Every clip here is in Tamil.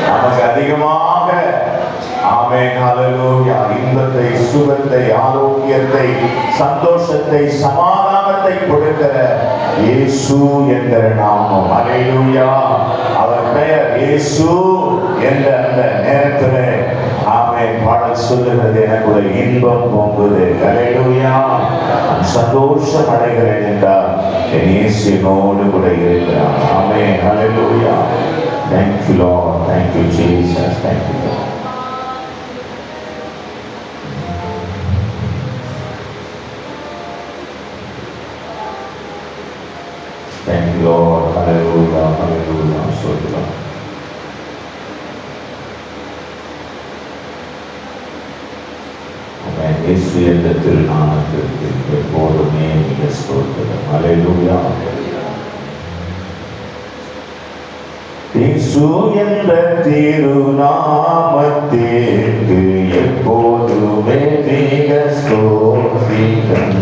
நமக்கு அதிகமாக ஆமென் ஹல்லேலூயா இன்பத்தை, சுகத்தை, ஆரோக்கியத்தை, சந்தோஷத்தை, சமாதானத்தை கொடுக்கிற இயேசு என்ற நாமம். ஹல்லேலூயா. அவர் பெயர் இயேசு என்ற அந்த நேரத்தில் ஆமென் பாடல் சொல்லுகிறது, எனக்கு ஒரு இன்பம் பொங்குது. ஹல்லேலூயா. சந்தோஷம் அடைகிறேன் என்றால் என் இயேசு என்னோடு கூட இருக்கிறார். ஆமென் ஹல்லேலூயா. Thank you, Lord. Thank you, Jesus. Thank you, Lord. Thank you, Lord. Hallelujah. Hallelujah. So good. Amen. இயேசு என்ற திருநாமத்திற்கு எப்போதுமே மிக ஸ்தோத்திரம். Hallelujah. இயேசு என்ற திருநாமத்திற்கு எப்போதுமே மிக ஸ்தோத்திரம்.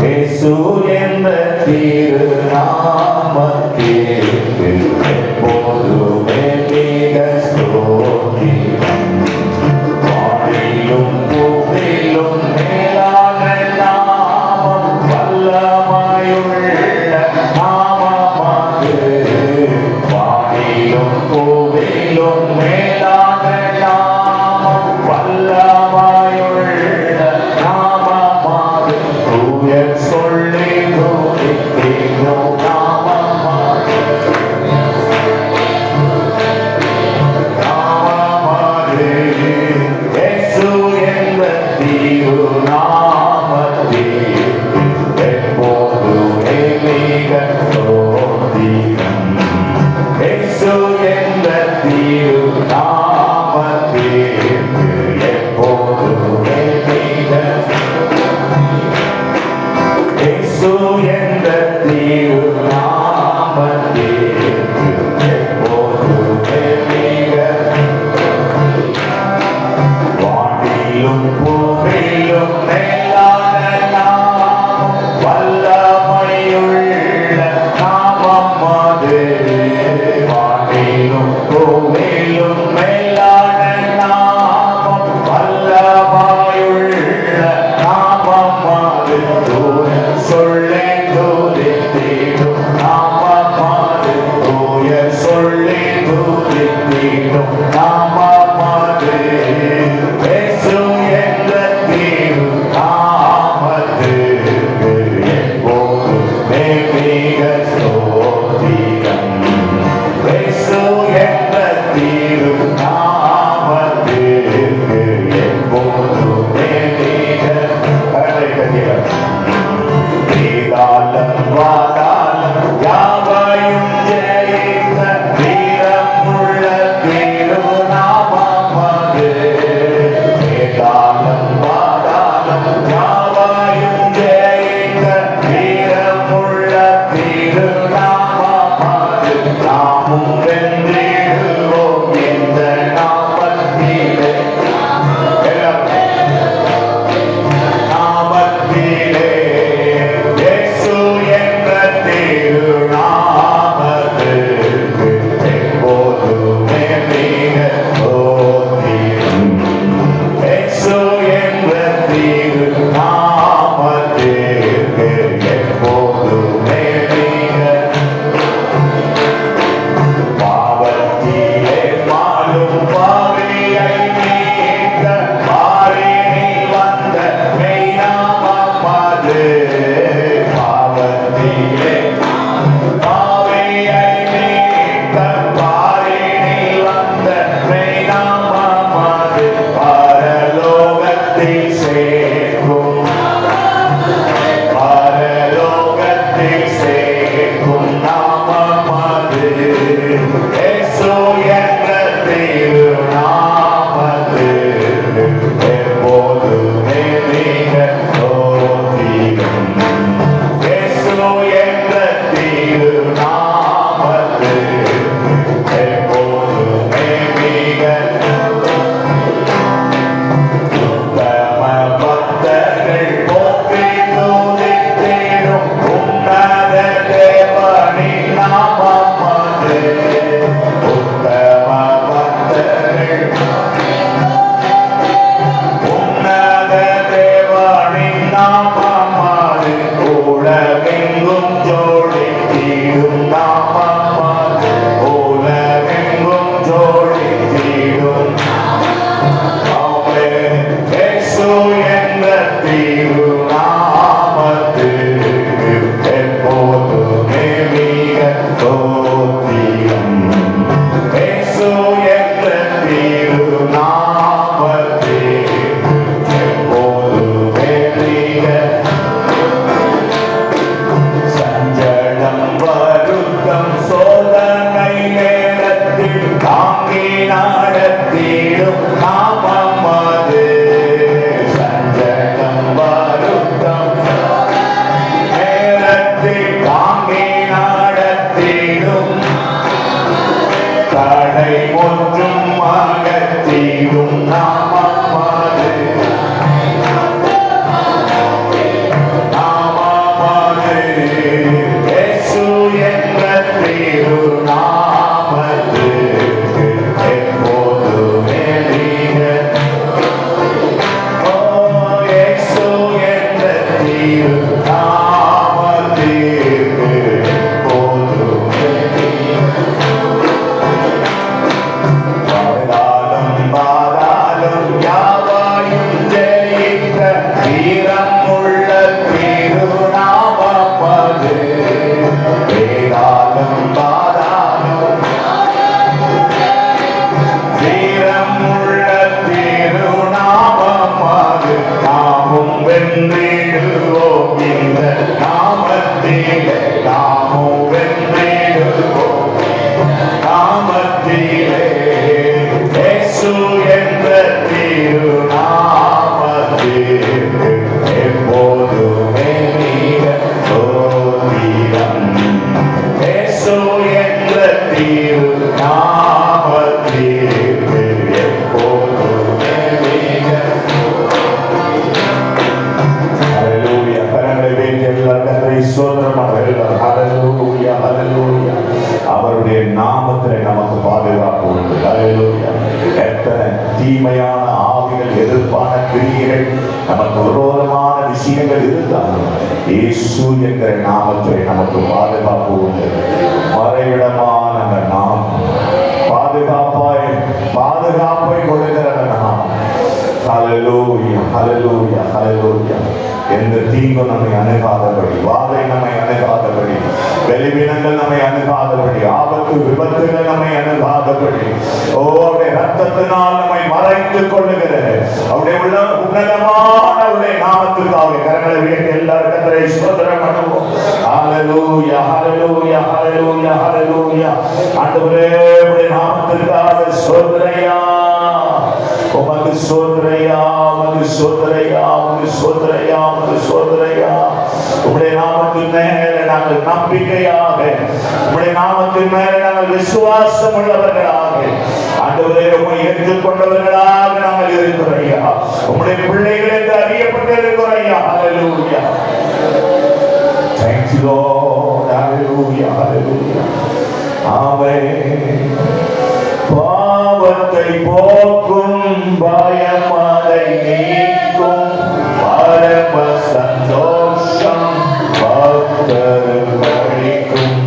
இயேசு என்ற திருநாமத்திற்கு எப்போதுமே மிக ஸ்தோத்திரம். வானிலும் பூமியிலும் மேலான நாமம், வல்லமையுள்ள நாமமாது. கோவிலும் மேலான நாமம், வல்லமையுள்ள நாமமாது. தூயர் சொல்லி துதித்திடும் நாமமாது. நாமமாது இயேசு என்ற திருநாமத்திற்கு எப்போதுமே மிக ஸ்தோத்திரம். இயேசு என்ற திருநாமத்திற்கு எப்போதுமே மிக இயேசு என்ற திருநாமத்திற்கு எப்போதுமே மிக வானிலும் பூமியிலும் மேலான நாமம், வல்லமையுள்ள நாமமாது. கோவிலும் மேலான நாமம், வல்லமையுள்ள நாமமாது. தூயர் சொல்லி துதித்திடும் நாமமாது. தூயர் சொல்லி துதித்திடும் நாமமாது. இயேசு என்ற திருநாமத்திற்கு எப்போதுமே மிக ஸ்தோத்திரம். இயேசு என்ற திருநாமத்திற்கு எப்போதுமே மிக உலகெங்கும் ஜோடித்திடும் நாமம், உலகெங்கும் ஜோடித்திடும் இயேசு என்ற திருநாமத்துக்கு எப்போதுமே மிக ஸ்தோத்திரம். இயேசு என்ற திருநாமத்துக்கு எப்போதுமே மிக சஞ்சலம் வருத்தம் சோதனை நேரத்தில் தாங்கி நடத்திடும் நாமம் அது. சஞ்சலம் வருத்தம் நேரத்தில் தாங்கி நடத்திடும் தடை ஒன்றும் அகற்றிடும் நாமம் அது. இயேசு என்ற திருநாமத்துக்கு எப்போதுமே மிக இயேசு என்ற திருநாமத்துக்கு எப்போதுமே பாதாளம் யாவையும் ஜெயித்த வீரம் உள்ள திருநாமம் அது. வேதாளம் பாதாளம் வீரம் உள்ள திருநாமம் அது. நாமும் வென்றிடுவோம் இந்த நாமத்திலே, நாமும் வென்றிடுவோம் நாமத்திலே. இயேசு என்ற திருநாமத்திற்கு எப்போதுமே மிக ஸ்தோத்திரம். இயேசு என்ற திருநாமத்திற்கு எப்போதுமே மிக ஹல்லேலூயா. கரங்களை வைத்து எல்லாரும் கர்த்தரை ஸ்தோத்திரமாக எல்லாரும் ஹல்லேலூயா ஹல்லேலூயா. அவருடைய நாமத்திலே நமக்கு பாதுகாப்பு உண்டு. ஹல்லேலூயா. எத்தனை தீமையான ஆவிகள், எதிர்ப்பான கிரியைகள், நமக்கு விரோதமான விஷயங்கள் இருந்தாலும் இயேசு என்கிற நாமத்திலே நமக்கு பாதுகாப்பு உண்டு. மறைவிடமான அந்த நாமம், பாதுகாப்பை கொடுக்கிற நாமம். ஹல்லேலூயா ஹல்லேலூயா ஹல்லேலூயா. எந்த தீங்கும் நம்மை அணுகாதபடி, வாதை நம்மை அணுகாதபடி, வெளிவீனங்கள் நம்மை அணுகாதபடி, ஆபத்து விபத்துகள் நம்மை அணுகாதபடி, அவருடைய ரத்தத்தினால் நம்மை மறைத்துக் கொள்ளுகிற அவருடைய உன்னதமான அவருடைய நாமத்துக்காக கரங்களை உயர்த்தி எல்லாரும் கர்த்தரை ஸ்தோத்திரம் பண்ணுவோம். ஹல்லேலூயா ஹல்லேலூயா ஹல்லேலூயா ஹல்லேலூயா. ஆண்டவரே உம்முடைய நாமத்திற்காக ஸ்தோத்திரையா, உமக்கு ஸ்தோத்திரையா, உமக்கு ஸ்தோத்திரையா, உமக்கு ஸ்தோத்திரையா, உமக்கு ஸ்தோத்திரையா. உம்முடைய நாமத்தின் மேலே நாங்கள் நம்பிக்கையாக, உம்முடைய நாமத்தின் மேலே நாங்கள் விசுவாசம் உள்ளவர்களாக, ஆண்டவரே உம்மை ஏற்றுக்கொண்டவர்களாக நாங்கள் இருக்கிறையா. உம்முடைய பிள்ளைகள் என்று அறியப்பட்டிருக்கிறையா. ஹல்லேலூயா. Thank you Lord. Hallelujah. Hallelujah. ஆமென். பாவத்தை போக்கும் பயம் அதை நீக்கும் பரம சந்தோஷம் பக்தர் அளிக்கும்.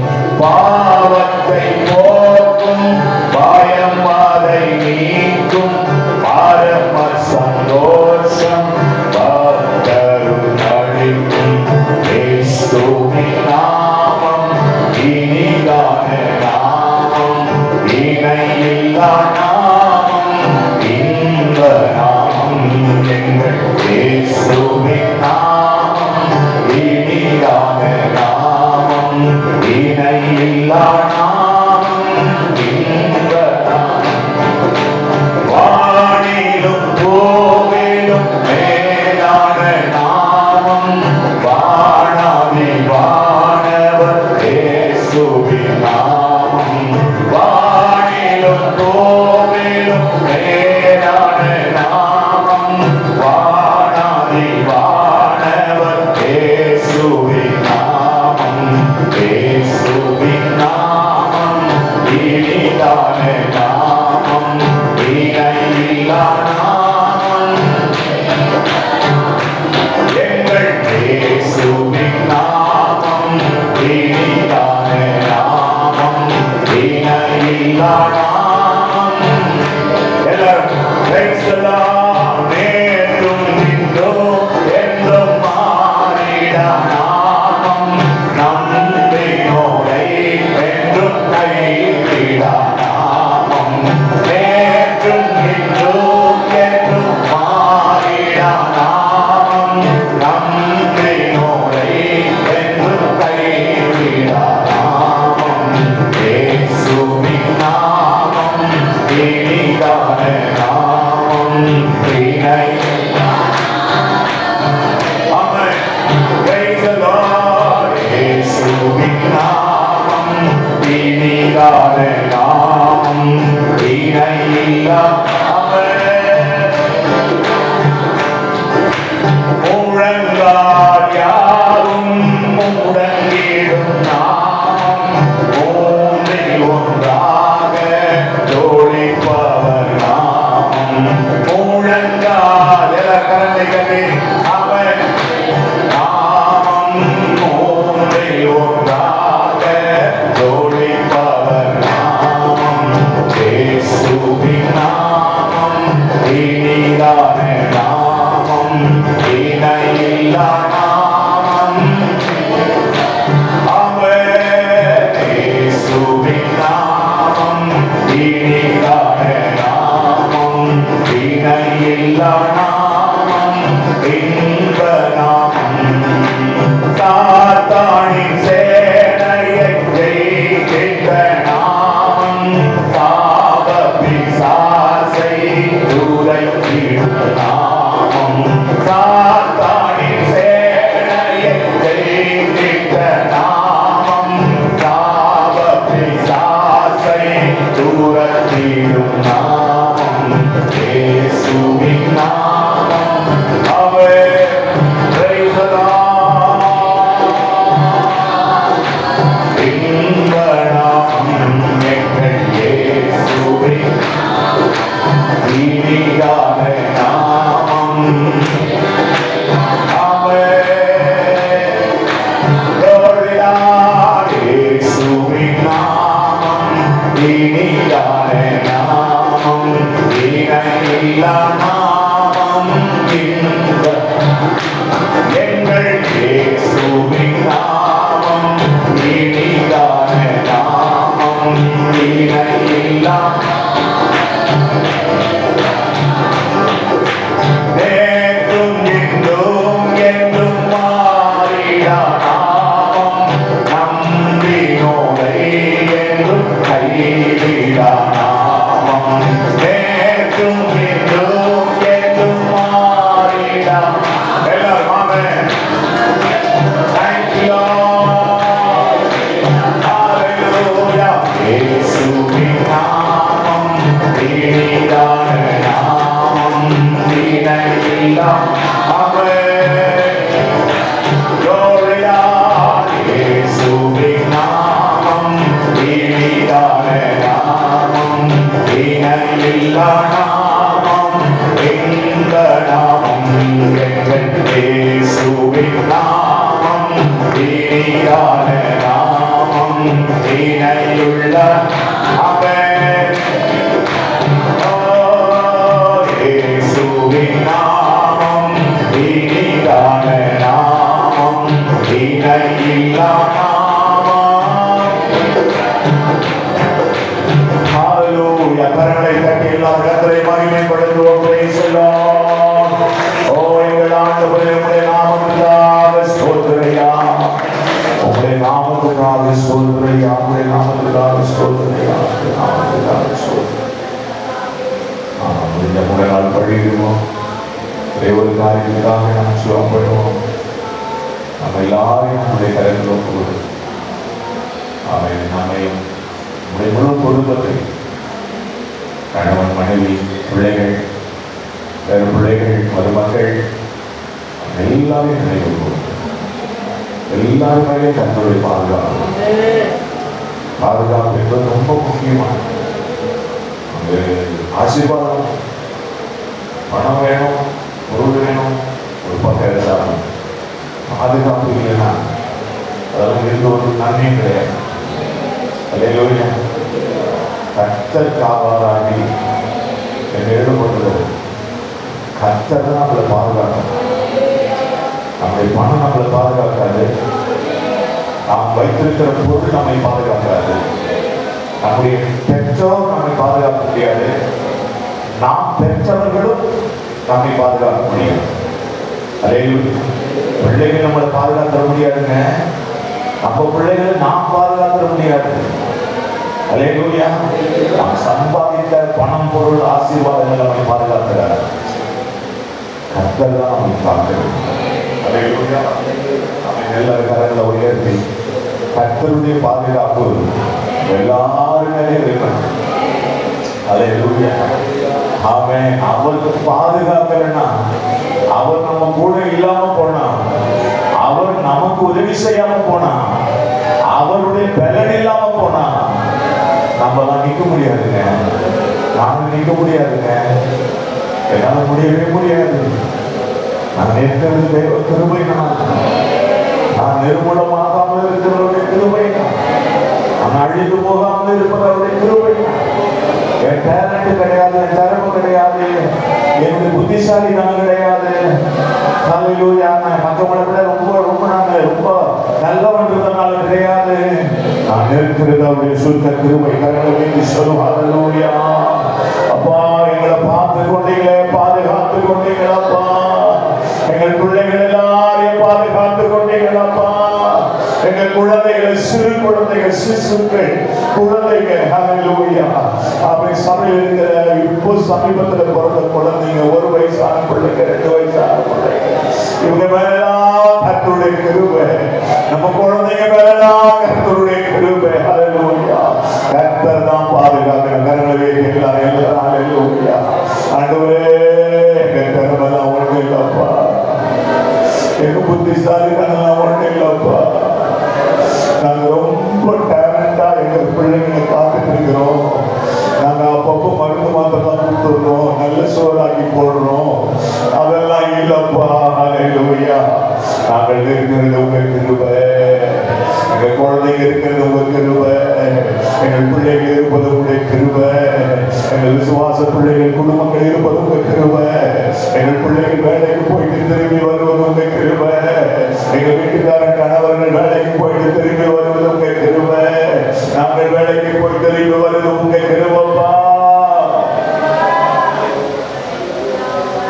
பாவத்தை போக்கும் பயம் அதை நீக்கும் பரம சந்தோஷம் பக்தர் அளிக்கும். இயேசுவின் நாமம் இனிதான நாமம், இணையில்லா நாமம், இன்ப நாமம். எங்கள் இயேசுவின் நாமம் Praise the Lord. இயேசுவின் நாமம் இனிதான நாமம், இணையில்லா முழங்கால் யாரும் முடங்கிடும் நாமம், மூன்றில் ஒன்றாக ஜோடிப்பவர் நாமம். முழங்கால் கரண்டைகளே அவர் நாமம், மூன்றில் ஒன்றாக ஜோடிப்பவர் நாமம். இயேசுவின் நாமம் இனிதான நாமம், இணையில்லா நாமம். அவர் இயேசுவின் நாமம் இனிதான நாமம், இணையில்லா நாமம், இன்ப நாமம். சாத்தானின் சேனையை ஜெயிக்கின்ற நாமம், சாப பிசாசை துரைத்திடும் நாமம். சாத்தானின் சேனையை ஜெயிக்கின்ற நாமம், சாப பிசாசை துரத்திடும் நாமம். இயேசுவின் நாமம் அவர். Praise the Lord. இன்ப நாமம் எங்கள் இயேசுவின் இனிதான நாமம் அவர். Glory Lord. இயேசுவின் நாமம் இனிதான நாமம், இணையில்லா நாமம், இன்ப. எங்கள் இயேசுவின் நாமம் இனிதான நாமம், இணையில்லா. நேற்றும் இன்றும் என்றும் மாறிடா நாமம், நம்பினோரை என்றும் கைவிடா நாமம். நேற்றும் இன்றும் என்றும் மாறிடா. எல்லாரும் ஆமென். Thank you Lord. Hallelujah. இயேசுவின் நாமம் இனிதான நாமம், இணையில்லா அவர். Glory Lord. இயேசுவின் நாமம் இனிதான நாமம், இணையில்லா நாமம், இன்ப நாமம். எங்கள் இயேசுவின் நாமம் இனிதான நாமம், இணையுள்ள அவர். இயேசுவின் நாமம் இனிதான நாமம், இணையில்லா நாமம். ஹalleluya. கரங்களை தட்டி எல்லாரும் கர்த்தரை மகிமைப்படுத்துவோம். Praise the Lord. ஓ எங்கள் ஆண்டவரே, உம்முடைய நாமத்துக்காக ஸ்தோத்திரையா, உம்முடைய நாமத்துக்காக ஸ்தோத்திரையா, உம்முடைய நாமத்துக்காக ஸ்தோத்திரையா, உம்முடைய நாமத்துக்காக ஸ்தோத்திரம். முடிஞ்ச முறை நாள் பழிடுவோம். ஒரே ஒரு காரியத்துக்காக நாம் சுகம் பண்ணுவோம். நம்ம எல்லாரையும் நம்முடைய கருத்தில் ஒப்புக்கொடு. நம்மையும் நம்முடைய முழு குடும்பத்தை, கணவன் மனைவி பிள்ளைகள் வேறு பிள்ளைகள் மருமக்கள் எல்லாரையும் நினைவு எல்லாருமே தன்னுடைய பாதுகாப்பு என்பது ரொம்ப முக்கியமானது. அங்கு ஆசீர்வாதம், பணம் வேணும், பொருள் வேணும், ஒரு பக்கம் இருந்தாலும் பாதுகாப்பு இல்லைன்னா அதெல்லாம் இருக்க ஒரு நன்மையும் கிடையாது. அல்லேலூயா. கர்த்தர் காவலாகி என்று எழுதப்பட்டுள்ளது. கர்த்தர் தான் நம்மளை பாதுகாக்கணும். நம்முடைய பணம் நம்மளை பாதுகாக்காது, நாம் வைத்திருக்கிற பொருள் நம்மை பாதுகாக்காது, நம்முடைய பெற்றோர் நம்மை பாதுகாக்க முடியாது, நாம் பெற்றவர்களும் நம்மை பாதுகாக்க முடியாது. அல்லேலூயா. பிள்ளைகள் நம்மளை பாதுகாக்க முடியாதுங்க, நம்ம பிள்ளைகளை நாம் பாதுகாக்க முடியாது. அல்லேலூயா. நாம் சம்பாதித்த பணம், பொருள், ஆசீர்வாதங்கள் நம்மை பாதுகாக்கிறார். கர்த்தர் தான் நம்மை பார்க்கிறது. அல்லேலூயா. எல்லாரும் கரங்களை உயர்த்தி கர்த்தருடைய பாதுகாப்பு எல்லாருமே இருக்கணும். அல்லேலூயா. அவன் அவருக்கு பாதுகாக்கலன்னா, அவர் நம்ம கூட இல்லாம போனா, அவர் நமக்கு உதவி செய்யாம போனா, அவருடைய பலன் இல்லாம போனா, நம்மலாம் நிற்க முடியாதுங்க. நானும் நிற்க முடியாதுங்க. என்னால முடியவே முடியாது. நான் இருக்கிறது தேவ கிருபை. நான் நிர்மூலமாகாமல் இருக்கிறவருடைய கிருபை. நான் அழிந்து போகாமல் இருப்பவருடைய கிருபை. என் டேலண்ட் கிடையாது, என் திறமை கிடையாது, என்னுடைய புத்திசாலி நான் கிடையாது. ஹல்லேலூயா. மற்றவங்களை விட ரொம்ப நாங்கள் ரொம்ப நல்லவன்றதுனால கிடையாது. நான் இருக்கிறது அவருடைய சுத்த கிருபை. கரங்களை சொல்லும். ஹல்லேலூயா. அப்பா, எங்களை பார்த்து கொண்டீங்களே, பாதுகாத்து கொண்டீங்களப்பா. எங்கள் பிள்ளைகள் எல்லாரையும் பாதுகாத்து கொண்டீங்களப்பா. எங்கள் குழந்தைகள், சிறு குழந்தைகள், சிசுக்கள், குழந்தைகள், ஹல்லேலூயா. அப்படி சபையில் இருக்கிற இப்போ சமீபத்தில் பிறந்த குழந்தைங்க, 1 வயசான பிள்ளைங்க, 2 வயசான பிள்ளைங்க, இவங்க மேலாம் கர்த்தருடைய கிருபை. நம்ம குழந்தைங்க மேலாம் கர்த்தருடைய கிருபை. ஹல்லேலூயா. கர்த்தர் தான் பாதுகாக்கணும். கரங்களை எல்லாரும் ஹல்லேலூயா. ஆண்டவரே, எங்க திறமெல்லாம் ஒண்ணு இல்லப்பா, எங்க புத்திசாலித்தனம் ஒண்ணு இல்லப்பா. நாங்க ரொம்ப டேலண்டா எங்க பிள்ளைங்களை காத்துட்டு இருக்கிறோம். நாங்க அப்பப்போ மருந்து மாத்திரம் கொடுத்துடுறோம், நல்ல சோறாக்கி போடுறோம். அதெல்லாம் இல்லப்பா. ஹல்லேலூயா. நாங்கள் இருக்கிறது உங்க கிருபை. எங்க குழந்தைங்க இருக்கிறது உங்க கிருபை. எங்கள் பிள்ளைகள் இருப்பது உங்களுடைய கிருபை. எங்கள் விசுவாச பிள்ளைகள் குடும்பங்கள் இருப்பது உங்க கிருபை. எங்கள் பிள்ளைகள் வேலைக்கு போயிட்டு திரும்பி வருவது உங்க கிருபை. எங்க வீட்டுக்காரன் கணவர்கள் வேலைக்கு போயிட்டு திரும்பி வருவது உங்க கிருபை. நாங்கள் வேலைக்கு போய் திரும்பி வருவது உங்க கிருபைப்பா.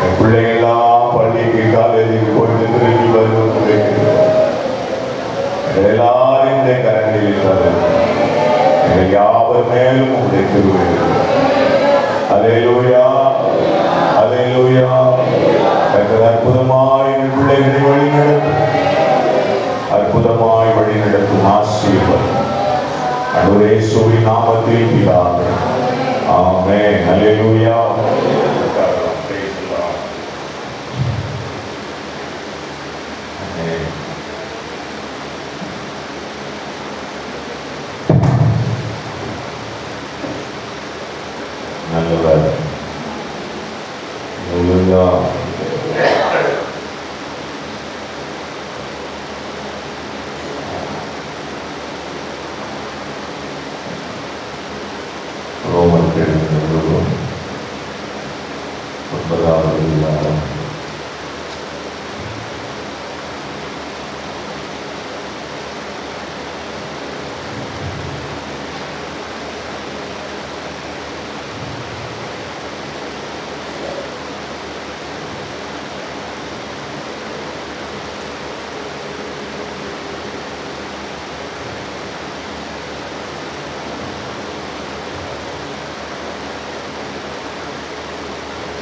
என் பிள்ளைகள்லாம் பள்ளிக்கு காலேஜுக்கு போயிட்டு திரும்பி வருவது உங்க கிருபை. எல்லாரும் இந்த கரங்களில் இருக்கிறார்கள். எங்கள் யாவர் மேலும் உங்களுடைய கிருபை. அல்லேலூயா. அல்லேலூயா. அற்புதமாய் எங்கள் பிள்ளைகளை வழி நடத்தும், அற்புதமாய் வழி நடத்தும் ஆசீர்வாதம் ஆண்டவரே இயேசுவின் நாமத்தில் பிதாவே. ஆமென். அல்லேலூயா. நல்லவர். அல்லேலூயா. ரோமருக்கு எழுதின நிருபம் 9வது அதிகாரம்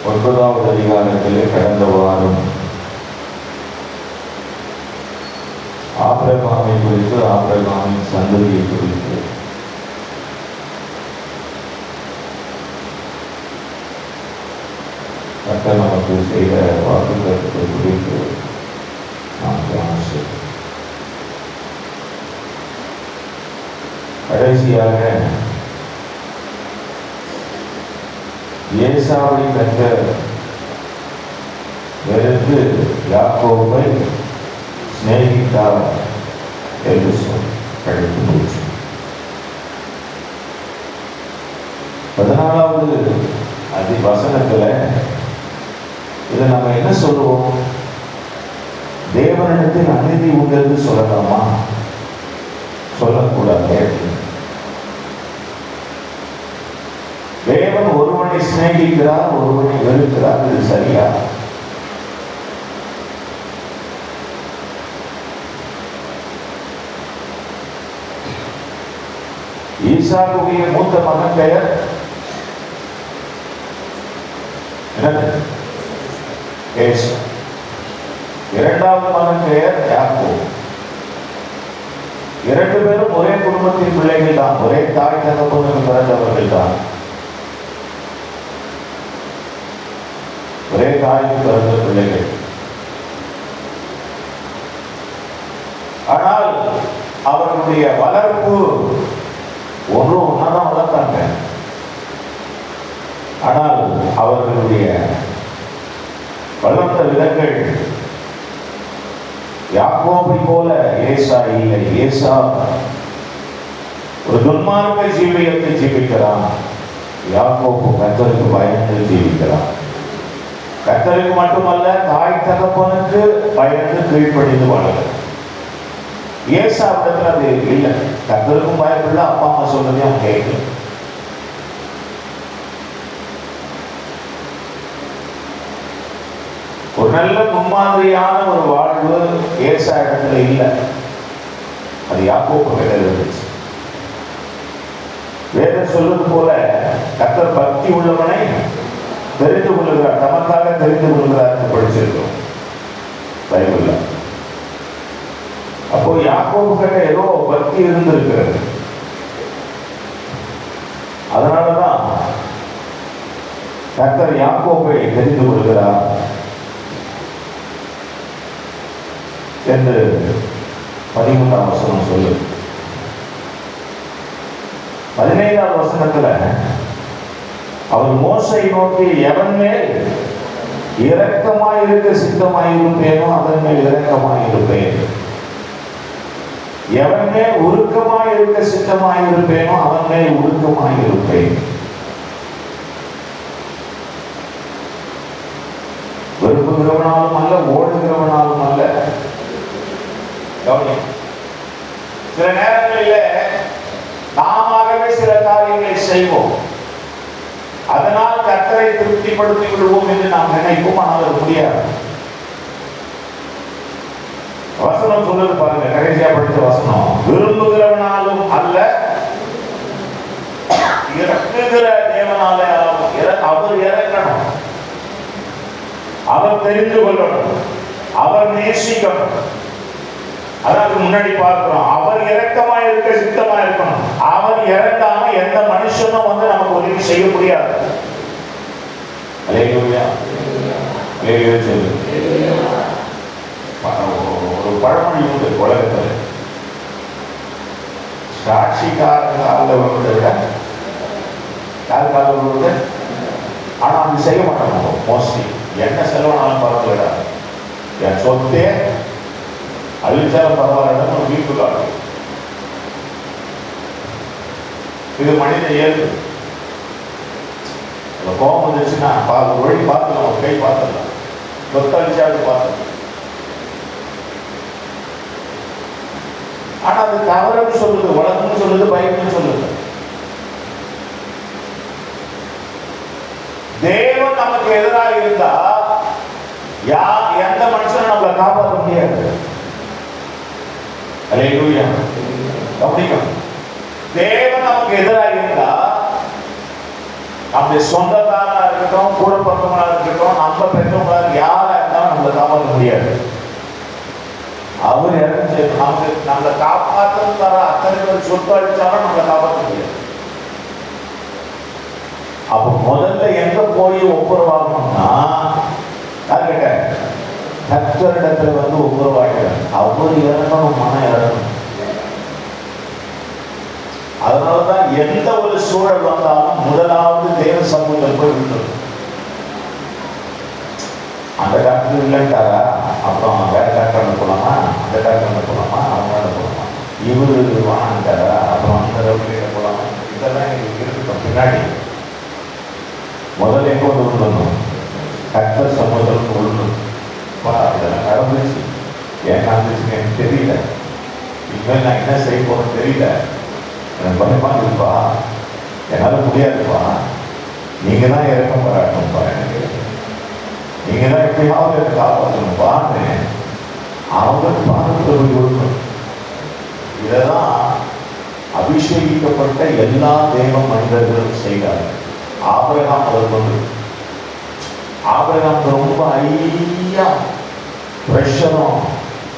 9வது அதிகாரத்திலே கடந்த வாரம் ஆபிரகாமை குறித்து, ஆபிரகாமின் சந்ததியை குறித்து கர்த்தர் நமக்கு செய்த வாக்குத்தத்தத்தை குறித்து நாம் தியானம் செய்வோம். கடைசியாக ஏசாவை கண்ட வெறுத்து யாக்கோபை சிநேகித்தார் என்று படித்து போச்சு. 14வது வசனத்துல இதை நம்ம என்ன சொல்லுவோம்? தேவனிடத்தில் அநீதி உண்டு சொல்லலாமா? சொல்லக்கூடாது. தேவன் ஒருவனை சிநேகிக்கிறார், ஒருவனை வெறுக்கிறார். இது சரியா? ஈசாக்குடைய மூத்த மகன் பெயர் என்னது? ஏசா. இரண்டாவது மகன் குடும்பத்தின் பிள்ளைகள் தான், ஒரே தாய் தகப்பனுக்கு பிறந்தவர்கள் தான், ஒரே தாய்க்கு பிறந்த பிள்ளைகள். ஆனால் அவர்களுடைய வளர்ப்பு ஒன்னாதான் வளர்த்தாங்க. ஆனால் அவர்களுடைய வளர்ந்த விதங்கள் யாக்கோபை போல ஏசா இல்லை. ஏசா ஒரு துன்மார்க்க ஜீவியத்தை ஜீவிக்கிறான். யாக்கோபு கர்த்தருக்கு பயந்து ஜீவிக்கிறான். கர்த்தருக்கு மட்டுமல்ல, தாய் தகப்பனுக்கு பயந்து கீழ்ப்படிந்து வாழல. ஏசா இடத்துல அது இல்லை. கர்த்தருக்கும் பயப்படல, அப்பா அம்மா சொன்னதையும் அவன் கேட்கல. ஒரு நல்ல முன்மாதிரியான ஒரு வாழ்வு ஏசா இடத்துல இல்லை. அது யாக்கோபு கிட்ட இருந்துச்சு. வேதம் சொல்வது போல கர்த்தர் பக்தி உள்ளவனை தெரிந்து கொள்ளுகிறார், தமக்காக தெரிந்து கொள்ளுகிறார் படிச்சிருக்கோம் பைபிள்ல. அப்போ யாக்கோபு கிட்ட ஏதோ பக்தி இருந்திருக்கிறது. அதனாலதான் கர்த்தர் யாக்கோபை தெரிந்து கொள்கிறார் என்று 13ஆம் வசனம் சொல்லு. 15ஆம் வசனத்துல அவர் மோசை நோக்கி, எவன் மேல் இரக்கமாயிருக்க சித்தமாயிருப்பேனோ அதன் மேல் இரக்கமாயிருப்பேன், எவன் மேல் உருக்கமாயிருக்க சித்தமாயிருப்பேனோ அவன் மேல் உருக்கமாயிருப்பேன். விரும்புகிறவனாலும் அல்ல, ஓடுகிறவனாலும் அல்ல. சில நேரங்களில் நாமவே சில காரியங்களை செய்வோம், அதனால் கர்த்தரை திருப்திப்படுத்தி விடுவோம் என்று நாம் நினைப்போம். ஆனால் அது முடியாது. வசனம் சொல்றது பாருங்க, கடைசியா படித்த வசனம், விரும்புகிறவனாலும் அல்ல, இறக்குகிற தேவனாலே அவர் இறக்கணும், அவர் தெரிந்து கொள்ளணும், அவர் நேசிக்கணும். அதாவது முன்னாடி பார்க்கிறோம், அவர் இரக்கமா இருக்க சித்தமா இருக்கணும். அவர் இறக்காம எந்த மனுஷனும் நமக்கு உதவி செய்ய முடியாது. அல்லேலூயா, அல்லேலூயா சொல்லு. ஒரு பழமொழி உண்டு உலகத்தில், சாட்சிக்காரங்க காலில் விழுந்து விட யார் காலில் விழுந்து, ஆனால் அது செய்ய மாட்டாங்க. மோஸ்ட்லி என்ன செலவானாலும் பரவாயில்ல, என் சொத்தே அழிச்சாலும் பரவாயில்ல ஒரு வீட்டு காலம். இது மனித இயல்பு. கோபம் வந்துச்சுன்னா ஒரு வழி பார்த்துக்கலாம், ஒரு கை பார்த்துடலாம், சொத்தழிச்சாவது பார்த்துக்கலாம். ஆனா அது தவறுன்னு சொல்லுது, வழக்குன்னு சொல்லுது, பயம்னு சொல்லுது. தேவன் நமக்கு எதிராக இருந்தா எந்த மனுஷனும் நம்மளை காப்பாற்ற முடியாது. அல்லேலூயா, கவனிக்கணும். தேவன் நமக்கு எதிராக இருந்தா நம்முடைய சொந்தக்காரா இருக்கட்டும், கூட பிறந்தவங்களா இருக்கட்டும், நம்ம பெற்றவங்களா யாரா இருந்தாலும் நம்மளை காப்பாற்ற முடியாது. அவர் இறந்து நம்மளை காப்பாற்ற தர அத்தனை பேர் சொத்து அடிச்சாலும் நம்மளை காப்பாற்ற முடியாது. அப்ப முதல்ல எங்க போய் ஒப்புரவாகணும்னா யார்கிட்ட? கர்த்தரிடத்துல ஒப்புரவாகிறார். அவர் இறங்கணும், மனம் இறங்கணும். அதனாலதான் எந்த ஒரு சூழல் வந்தாலும் முதலாவது தேவ சமூகத்தில் போய் விட்டுரும். அந்த டாக்டர் இல்லைன்ட்டாரா, அப்புறம் வேற டாக்டர் அனுப்பலாமா, அந்த டாக்டர் அனுப்பலாமா, அவங்க அனுப்பலாமா, இவரு வாங்கிட்டாரா, அப்புறம் அந்த ரவுடியில போலாமா, இதெல்லாம் எங்களுக்கு இருக்கட்டும். பின்னாடி முதல்ல எங்க விடணும்? கர்த்தர் சமூகத்துக்கு விடணும். இதெல்லாம் நடந்துச்சு, ஏன் நடந்துச்சுன்னு எனக்கு தெரியல, இனிமேல் நான் என்ன செய்ய போறேன்னு தெரியல, எனக்கு பயமா இருக்குப்பா, என்னால முடியாதுப்பா, நீங்க தான் இறக்க பாராட்டணும்ப்பா, எனக்கு நீங்க தான் எப்படியாவது எனக்கு காப்பாற்றணும்ப்பான்னு அவங்க பாதத்தை கொடுக்கணும். இதெல்லாம் அபிஷேகிக்கப்பட்ட எல்லா தேவ மனிதர்களும் செய்தார்கள். ஆபிரகாம் முதற்கொண்டு, ஆபிரகாம் ரொம்ப ஐயா பிரஷரும்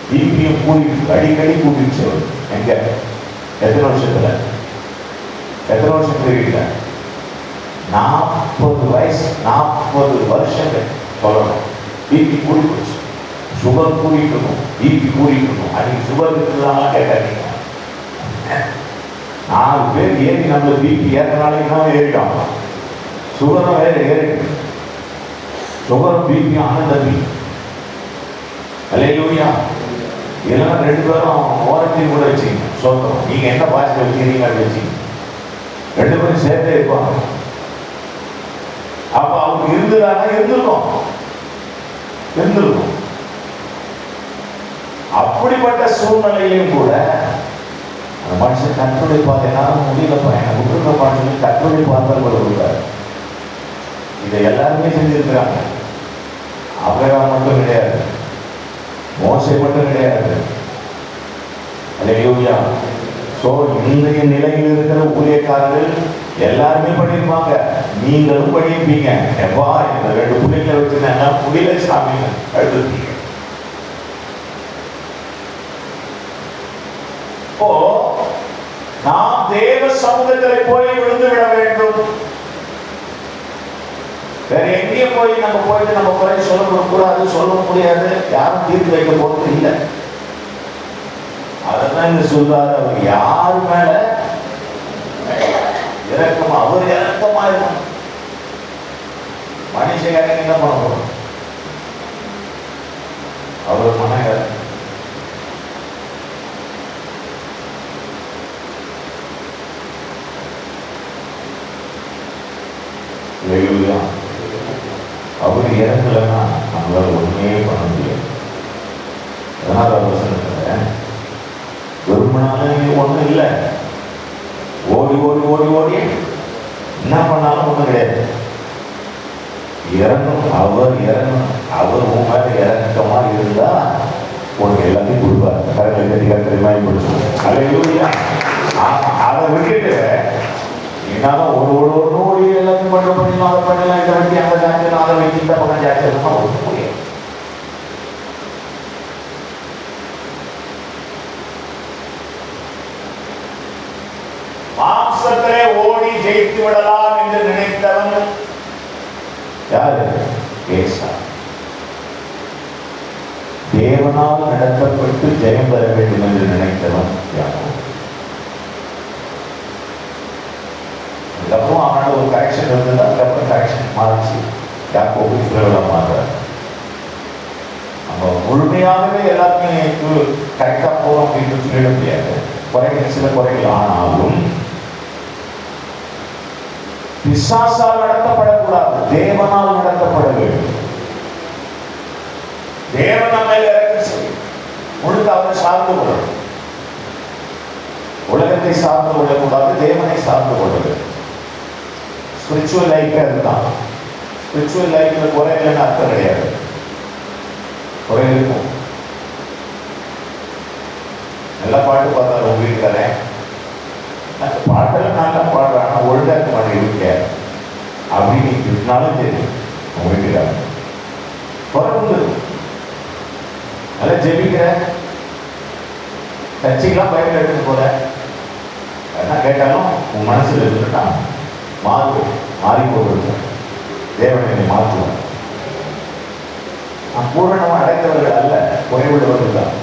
பிபியும் கூட்டிட்டு அடிக்கடி கூட்டிட்டு எங்க எத்தனை வருஷத்துல? எத்தனை வருஷம் தெரியல? 40 வயசு, 40 வருஷங்கள் சொல்லணும். பிபி கூடி போச்சு, சுகர் கூடிட்டு இருக்கும், பிபி கூடிட்டு இருக்கும். அன்னைக்கு சுகர் இருக்குதான் கேட்டாங்க. 4 பேர் ஏறி நம்ம பிபி ஏற்றனாலைக்கு ஏறிட்டோம். சுகரும் வேற ஏறிட்டு, சுகரும் பிபி ஆனந்தபி. அல்லேலூயா. இதெல்லாம் 2 பேரும் ஓரத்தையும் கூட வச்சுங்க. சொல்றோம், நீங்க என்ன பாஷை வச்சுக்கிறீங்க அதை வச்சுங்க. 2 பேரும் சேர்த்தே இருப்பாங்க. அப்ப அவங்க இருந்துதானா? இருந்திருக்கும். அப்படிப்பட்ட சூழ்நிலையிலும் கூட அந்த மனுஷன் கர்த்தருடைய பாதை என்னாலும் முடியலப்பா, எனக்கு விட்டுருக்க பாடல கர்த்தருடைய பாதை கொடுக்கிறார். இதை எல்லாருமே செஞ்சிருக்கிறாங்க. ஆபிரகாம் மட்டும் கிடையாது, மோசே மட்டும் கிடையாது. அல்லேலூயா. சோ இன்றைய நிலையில் இருக்கிற ஊழியக்காரர்கள் எல்லாருமே பண்ணியிருப்பாங்க, நீங்களும் பண்ணியிருப்பீங்க. எப்பா இந்த 2 புள்ளிகளை வச்சுருந்தாங்க, புரியல சாமி எழுதுறீங்க. இப்போ நாம் தேவ சமூகத்தில் போய் விழுந்து விட வேண்டும். வேற எங்கேயும் போய் நம்ம போயிட்டு நம்ம குறை சொல்லக்கூடாது, சொல்ல முடியாது, யாரும் தீர்த்து வைக்க போறது இல்லை. அதான் இந்த சொல்றாரு, அவர் யாரு மேல இறக்கமா, அவர் இறக்கமா இருக்கும். மனுஷன் இறங்கி என்ன பண்ண போறோம்? அவர் மன அவர் இறக்கலன்னா நம்மளால ஒண்ணுமே பண்ண முடியாது. 4வது வசனத்துல விரும்பினாலும் ஒண்ணும் இல்லை, ஓடி ஓடி ஓடி ஓடி என்ன பண்ணாலும் ஒண்ணும் கிடையாது. இறங்கணும், அவர் இறங்கணும். அவர் உன் மேல இறக்கமா இருந்தா உனக்கு எல்லாத்தையும் கொடுப்பார். கரங்களை கட்டிக்கார மேம்படுத்தும். அல்லேலூயா. அதை விட்டுட்டு என்னாலும் ஒரு ஓடி எல்லாத்தையும் பண்ணலாம், அதை பண்ணலாம், இதை வண்டி அந்த ஜாச்சல், அதை வச்சு இந்த பக்கம் ஜாச்சல் ஒன்றும் முடியாது. மாம்சத்திலே ஓடி ஜெயித்து விடலாம் என்று நினைத்தவன் யாரு? ஏசா. தேவனால் நடத்தப்பட்டு ஜெயம் பெற வேண்டும் என்று நினைத்தவன் யாக்கோபு. அதுக்கப்புறம் அவனோட ஒரு கரெக்ஷன் இருந்தது, அதுக்கப்புறம் கரெக்ஷன் மாறிச்சு, யாக்கோபு இஸ்ரவேலா மாறுறார். நம்ம முழுமையாகவே எல்லாத்தையும் கரெக்டா போறோம் அப்படின்னு சொல்லிட முடியாது. குறைகள், சில குறைகள். ஆனாலும் பிசாசால் நடத்தப்படக்கூடாது, தேவனால் நடத்தப்பட வேண்டும். தேவன் நம்ம இறக்கி செய்யும் முழுக்க அவரை சார்ந்து கொள்ளணும். உலகத்தை சார்ந்து கொள்ளக்கூடாது, தேவனை சார்ந்து கொள்ள வேண்டும். ஸ்பிரிச்சுவல் லைஃப் அதுதான். ஸ்பிரிச்சுவல் லைஃப்ல குறை இல்லைன்னு அர்த்தம் கிடையாது, குறை இருக்கும். நல்லா பாட்டு பார்த்தாரு உங்க வீட்டுக்காரன், அந்த பாட்டெல்லாம் நல்லா பாடுறான், ஆனால் ஒழுங்கா இருக்க மாட்டேங்க அப்படின்னு நீ திட்டினாலும் சரி, உங்க வீட்டுக்காரன் குறை உண்டு. நல்லா ஜெபிக்கிற, சர்ச்சைக்கெல்லாம் பயிர் எடுத்து போற, என்ன கேட்டாலும் உன் மனசுல இருந்துட்டான் மாறி போட்டு தேவனை மாற்றுவார். நான் பூரணமாக அடைந்தவர்கள் அல்ல, குறைவுள்ளவர்கள் தான்.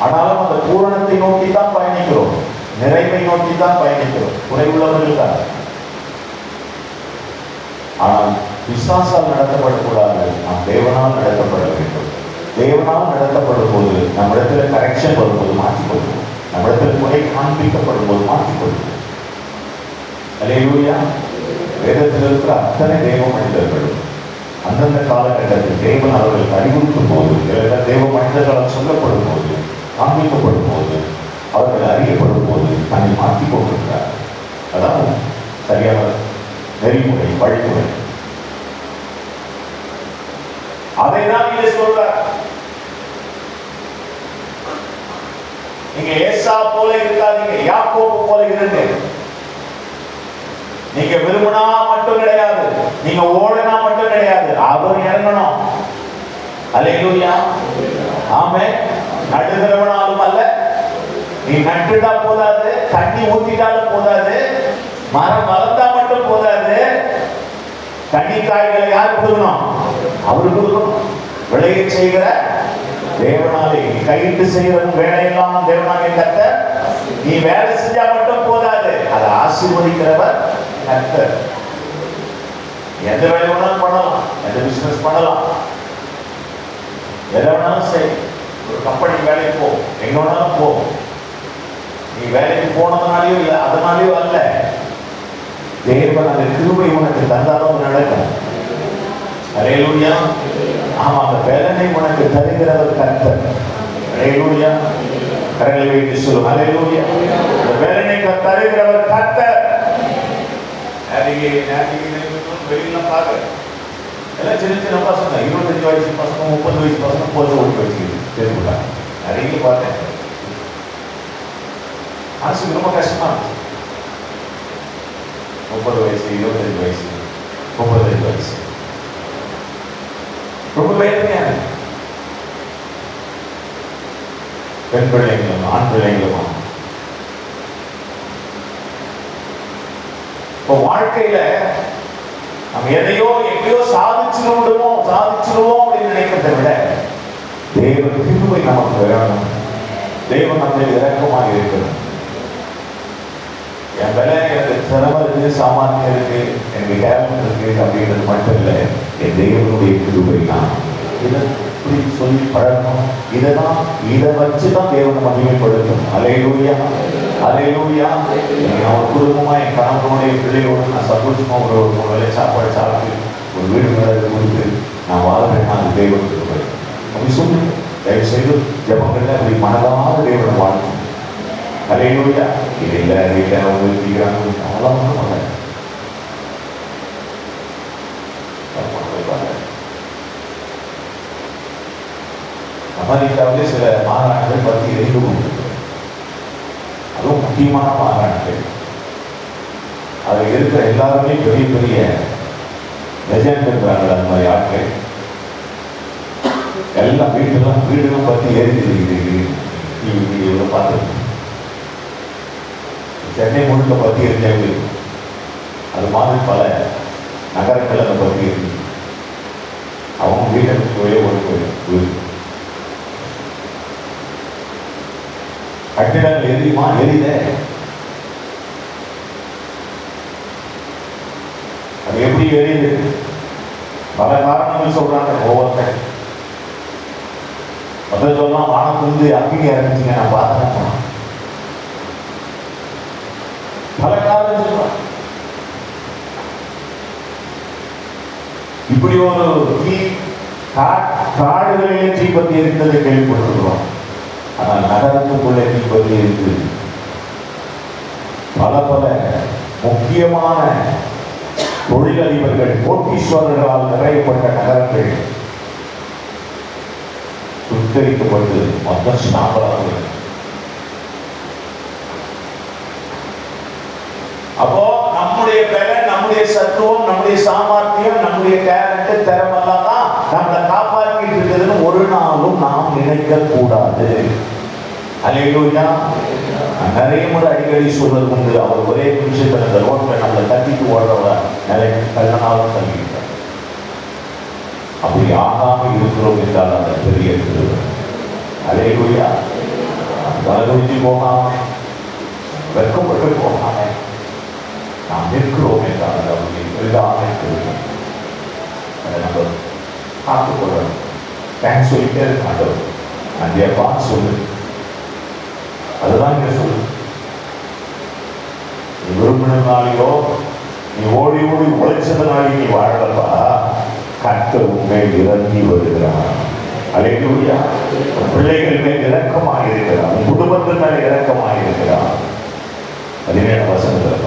ஆனாலும் அந்த பூரணத்தை நோக்கி தான் பயணிக்கிறோம், நிறைவை நோக்கி தான் பயணிக்கிறோம், குறைவுள்ளவர்கள் தான். ஆனால் விசுவாசால் நடத்தப்படக்கூடாது, நாம் தேவனால் நடத்தப்பட வேண்டும். தேவனால் நடத்தப்படும் போது நம்மிடத்துல கரெக்ஷன் வரும்போது மாற்றிக்கொள்வோம், நம்மிடத்தில் குறை காண்பிக்கப்படும் போது மாற்றிக்கொள்வோம். அல்லேலூயா. வேதத்தில் இருக்கிற அத்தனை தேவ மனிதர்களும் அந்தந்த காலகட்டத்தில் தேவன் அவர்கள் அறிவுறுத்தும் போது, தேவ மனிதர்களால் சொல்லப்படும் போது, காண்பிக்கப்படும் போது, அவர்கள் அறியப்படும் போது தன்னை மாற்றிக் கொண்டிருக்கிறார். அதான் சரியான நெறிமுறை, வழிமுறை. அதைதான் இதை சொல்றார். நீங்க ஏசா போல இருக்காதீங்க, யாக்கோபு போல இருங்க. நீங்க விரும்பினா மட்டும் கிடையாது, நீங்க ஓடனா மட்டும் கிடையாது, அவர் இறங்கணும். அல்லேலூயா. ஆமென். நடுகிறவனாலும் அல்ல, நீ நட்டுட்டா போதாது, தண்ணி ஊத்திட்டாலும் போதாது, மரம் வளர்ந்தா மட்டும் போதாது. கனி காய்களை யார் கொடுக்கணும்? அவரு கொடுக்கணும். விளைய செய்கிற தேவனாலே, கையிட்டு செய்கிற வேலையெல்லாம் தேவனாலே கர்த்தர். நீ வேலை செஞ்சா மட்டும் போதாது, அதை ஆசீர்வதிக்கிறவர் கர்த்தர். எந்த வேலை வேணாலும் பண்ணலாம், எந்த பிசினஸ் பண்ணலாம், எதை வேணாலும் செய். ஒரு கம்பெனி வேலைக்கு போ, எங்க வேணாலும் போ. நீ வேலைக்கு போனதுனாலயோ இல்லை அதனாலயோ அல்ல, தேவன் அந்த கிருபை உனக்கு தந்தாலும் நடக்கும். அல்லேலூயா. ஆமா, அந்த வேலனை உனக்கு தருகிறவர் கர்த்தர். அல்லேலூயா. கரங்களை வைத்து சொல்லும் அல்லேலூயா. அந்த வேலனை தருகிறவர் கர்த்தர். வெளியில பாரு, எல்லாம் சின்ன சின்ன பசங்க, 25 வயசு பசங்க, 30 வயசு பசங்க போது ஓட்டு வச்சுக்கிது தெரிஞ்சுட்டாங்க. நிறைய பார்த்தேன். மனசுக்கு ரொம்ப கஷ்டமா இருக்கு. 30 வயசு, 25 வயசு, 35 வயசு, ரொம்ப வேதனையா இருக்கு. பெண் பிள்ளைங்களும் ஆண் பிள்ளைங்களுமா இப்போ வாழ்க்கையில நம்ம எதையோ எப்படியோ சாதிச்சிருவோம் அப்படின்னு நினைக்கிறதை விட தேவன் கிருபை நமக்கு வேணும். தேவன் நம்மை இரக்கமாக இருக்கணும். என் வேலை எனக்கு திறமை இருக்கு, சாமானியம் இருக்கு, எனக்கு டேலண்ட் இருக்கு அப்படின்றது மட்டும் இல்லை. என் தேவனுடைய கிருபை தான். இதை இப்படி சொல்லி பழகணும். இதை வச்சுதான் தேவனை மகிமைப்படுத்தும். அல்லேலூயா, அல்லேலூயா. நான் ஒரு குடும்பமா என் கணவனுடைய பிள்ளையோடு நான் சந்தோஷமா ஒரு வேலை சாப்பாடு சாப்பிட்டு ஒரு வீடு மேலே கொடுத்து நான் வாழ்றேன். அது தேவன் கிருபை. அப்படி சொல்லி தயவு செய்து ஜபங்கள்ல அப்படி மனதான தேவனை வாழ்க்கை. அல்லேலூயா. இது இல்லை வீட்டில் அவங்க இருக்கிறாங்க அதெல்லாம் ஒன்றும் பண்ண அமெரிக்காவிலே சில மாநாடுகள் பற்றி எரிந்து கொண்டிருக்கிறது. அதுவும் முக்கியமான மாநாடுகள். அதில் இருக்கிற எல்லாருமே பெரிய பெரிய லெஜண்ட் இருக்கிறாங்க. அந்த மாதிரி ஆட்கள் எல்லாம் வீடுகளும் பற்றி எரிஞ்சிருக்கிறது. டிவி பார்த்து சென்னை முழுக்க பற்றி எரிஞ்சாங்க. அது மாதிரி பல நகரங்கள் அதை பற்றி எரிஞ்சு அவங்க வீட்டுக்கு வெளியே ஓடி கட்டிடங்கள் எரியுமா? எரியுத. அது எப்படி எரியுது? பல காரணங்கள் சொல்றாங்க. ஒவ்வொருத்தர் முதல் சொல்லலாம், வானத்திலிருந்து அக்னி இறங்குச்சுங்க, நான் பார்த்தேன். பல காரணம் சொல்றாங்க. இப்படி ஒரு காடுகளிலே தீப்பற்றி இருந்ததை கேள்விப்பட்டிருக்கிறோம். ஆனால் நகரத்துக்குள்ளே தீப்பற்றி இருக்கு. பல பல முக்கியமான தொழிலதிபர்கள், கோட்டீஸ்வரர்களால் நிறையப்பட்ட நகரங்கள் சுத்தரிக்கப்பட்டு மொத்தம் ஸ்தாபனார்கள். அப்போ நம்முடைய பலன், நம்முடைய சத்துவம், நம்முடைய சாமர்த்தியம், நம்முடைய டேலண்ட், திறமெல்லாம் தான் நம்மளை காப்பாற்றிட்டு இருக்குதுன்னு ஒரு நாளும் நாம் நினைக்க கூடாது. அல்லேலூயா. நிறைய முறை அடிக்கடி சொல்றது உண்டு. அவர் ஒரே நிமிஷத்தில் அந்த ரோட்ல நம்மளை தட்டிட்டு ஓடுறவங்க நிறைய கல்லனாலும் தள்ளிட்டார். அப்படி ஆகாம இருக்கிறோம் என்றால் அந்த பெரிய திருவிழா. அல்லேலூயா. தலைகுறிஞ்சி போகாம, வெட்கப்பட்டு போகாம நாம் நிற்கிறோம் என்றால் அவருடைய பெரிதாக இருக்கிறோம். அதை நம்ம காத்துக்கொள்ளணும். தேங்க்ஸ் சொல்லிட்டே இருக்காண்டோ அந்தியப்பா சொல்லு. அதுதான் இங்க சொல்லு. நீ விரும்பினாலேயோ நீ ஓடி ஓடி உழைச்சதுனாலே நீ வாழலப்பா. கர்த்தர் உண்மையில் இறங்கி வருகிறார். அல்லேலூயா. பிள்ளைகள் மேல் இரக்கமாக இருக்கிறார். குடும்பத்தின் மேல் இரக்கமாக இருக்கிறார். 17 வசனத்தில்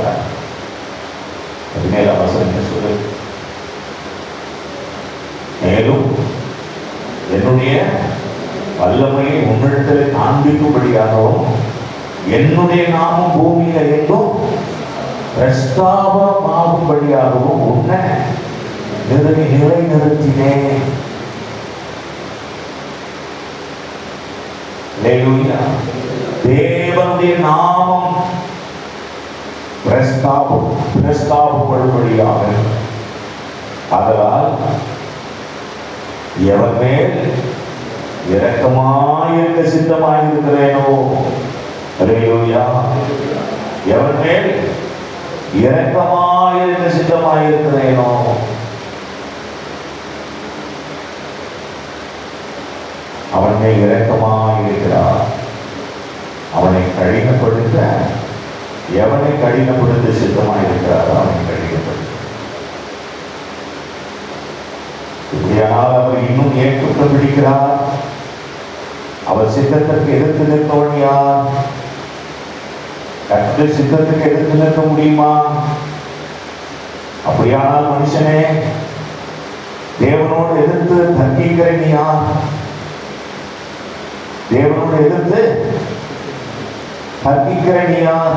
17 வசனம் சொல்லு. மேலும் என்னுடைய வல்லமையை உன்னிடத்தில் காண்பிக்கும்படியாகவும் என்னுடைய நாமம் பூமியில எங்கும் பிரஸ்தாபமாகும்படியாகவும் உன்னை நிலைநிறுத்தினேன். அல்லேலூயா. தேவனுடைய நாமம் பிரஸ்தாபப்படும்படியாக. அதனால் எவன் மேல் இரக்கமாயிருக்க சித்தமாயிருக்கிறேனோ, அல்லேலூயா, எவன் மேல் இரக்கமாயிருக்க சித்தமாயிருக்கிறேனோ, அவன் மேல் இரக்கமாயிருக்கிறார். அவனை கடினப்படுத்த, எவனை கடினப்படுத்த சித்தமாயிருக்கிறார் அவனை கடினப்படுத்த. இப்படியானால் அவர் இன்னும் ஏன் குற்றம் பிடிக்கிறார்? அவர் சித்தத்திற்கு எதிர்த்து நிற்பவன் யார்? கர்த்தருடைய சித்தத்துக்கு எதிர்த்து நிற்க முடியுமா? அப்படியானால் மனுஷனே, தேவனோடு எதிர்த்து தர்க்கிக்கிறேன் யார்? தேவனோடு எதிர்த்து தர்க்கிக்கிறேன் யார்?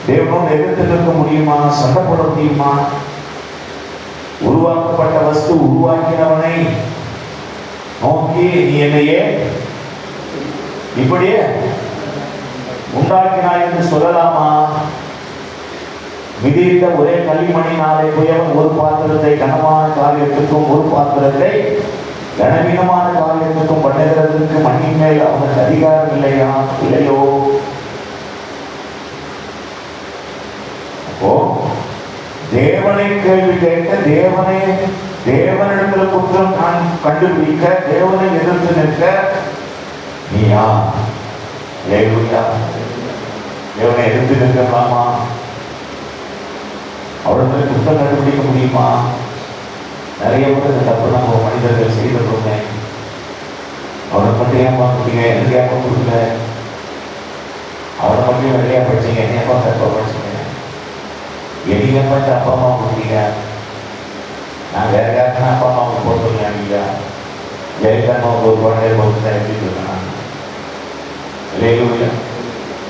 தேவனோடு எதிர்த்து நிற்க முடியுமா? சண்டை போட முடியுமா? உருவாக்கப்பட்ட வஸ்து உருவாக்கினவனை நோக்கி நீ என்னையே இப்படியே உண்டாக்கினாய் என்று சொல்லலாமா? மிதித்த ஒரே களிமணினாலே குயவன் ஒரு பாத்திரத்தை கனமான காரியத்துக்கும் ஒரு பாத்திரத்தை கனவீனமான காரியத்துக்கும் பண்ணுகிறதற்கு மண்ணின் மேல் அவனுக்கு அதிகாரம் இல்லையா? இல்லையோ? அப்போ தேவனை கேள்வி கேட்க, தேவனிடத்தில் குற்றம் கண்டுபிடிக்க, தேவனை எதிர்த்து நிற்க நீயா? தேவனை எதிர்த்து நிற்கலாமா? அவரிடத்துல குற்றம் கண்டுபிடிக்க முடியுமா? நிறைய பேர் இந்த தப்பு நம்ம மனிதர்கள் செய்திருக்கோங்க. அவனை மட்டும் ஏன் பார்த்துட்டீங்க, எனக்கு ஏன் கொடுக்கல? அவனை மட்டும் நிறையா படிச்சீங்க, என்ன ஏன் தப்பா படிச்சீங்க? என்னைய பார்த்து அப்பா அம்மா கொடுத்தீங்க, நான் வேற யாருக்குன்னா அப்பா அம்மாவுக்கு போட்டுருக்கேன். இல்லையா? ஜெயலலிதாவுக்கு ஒரு குழந்தைய போட்டு தான் எப்படி இருக்கேன்? இல்லையா?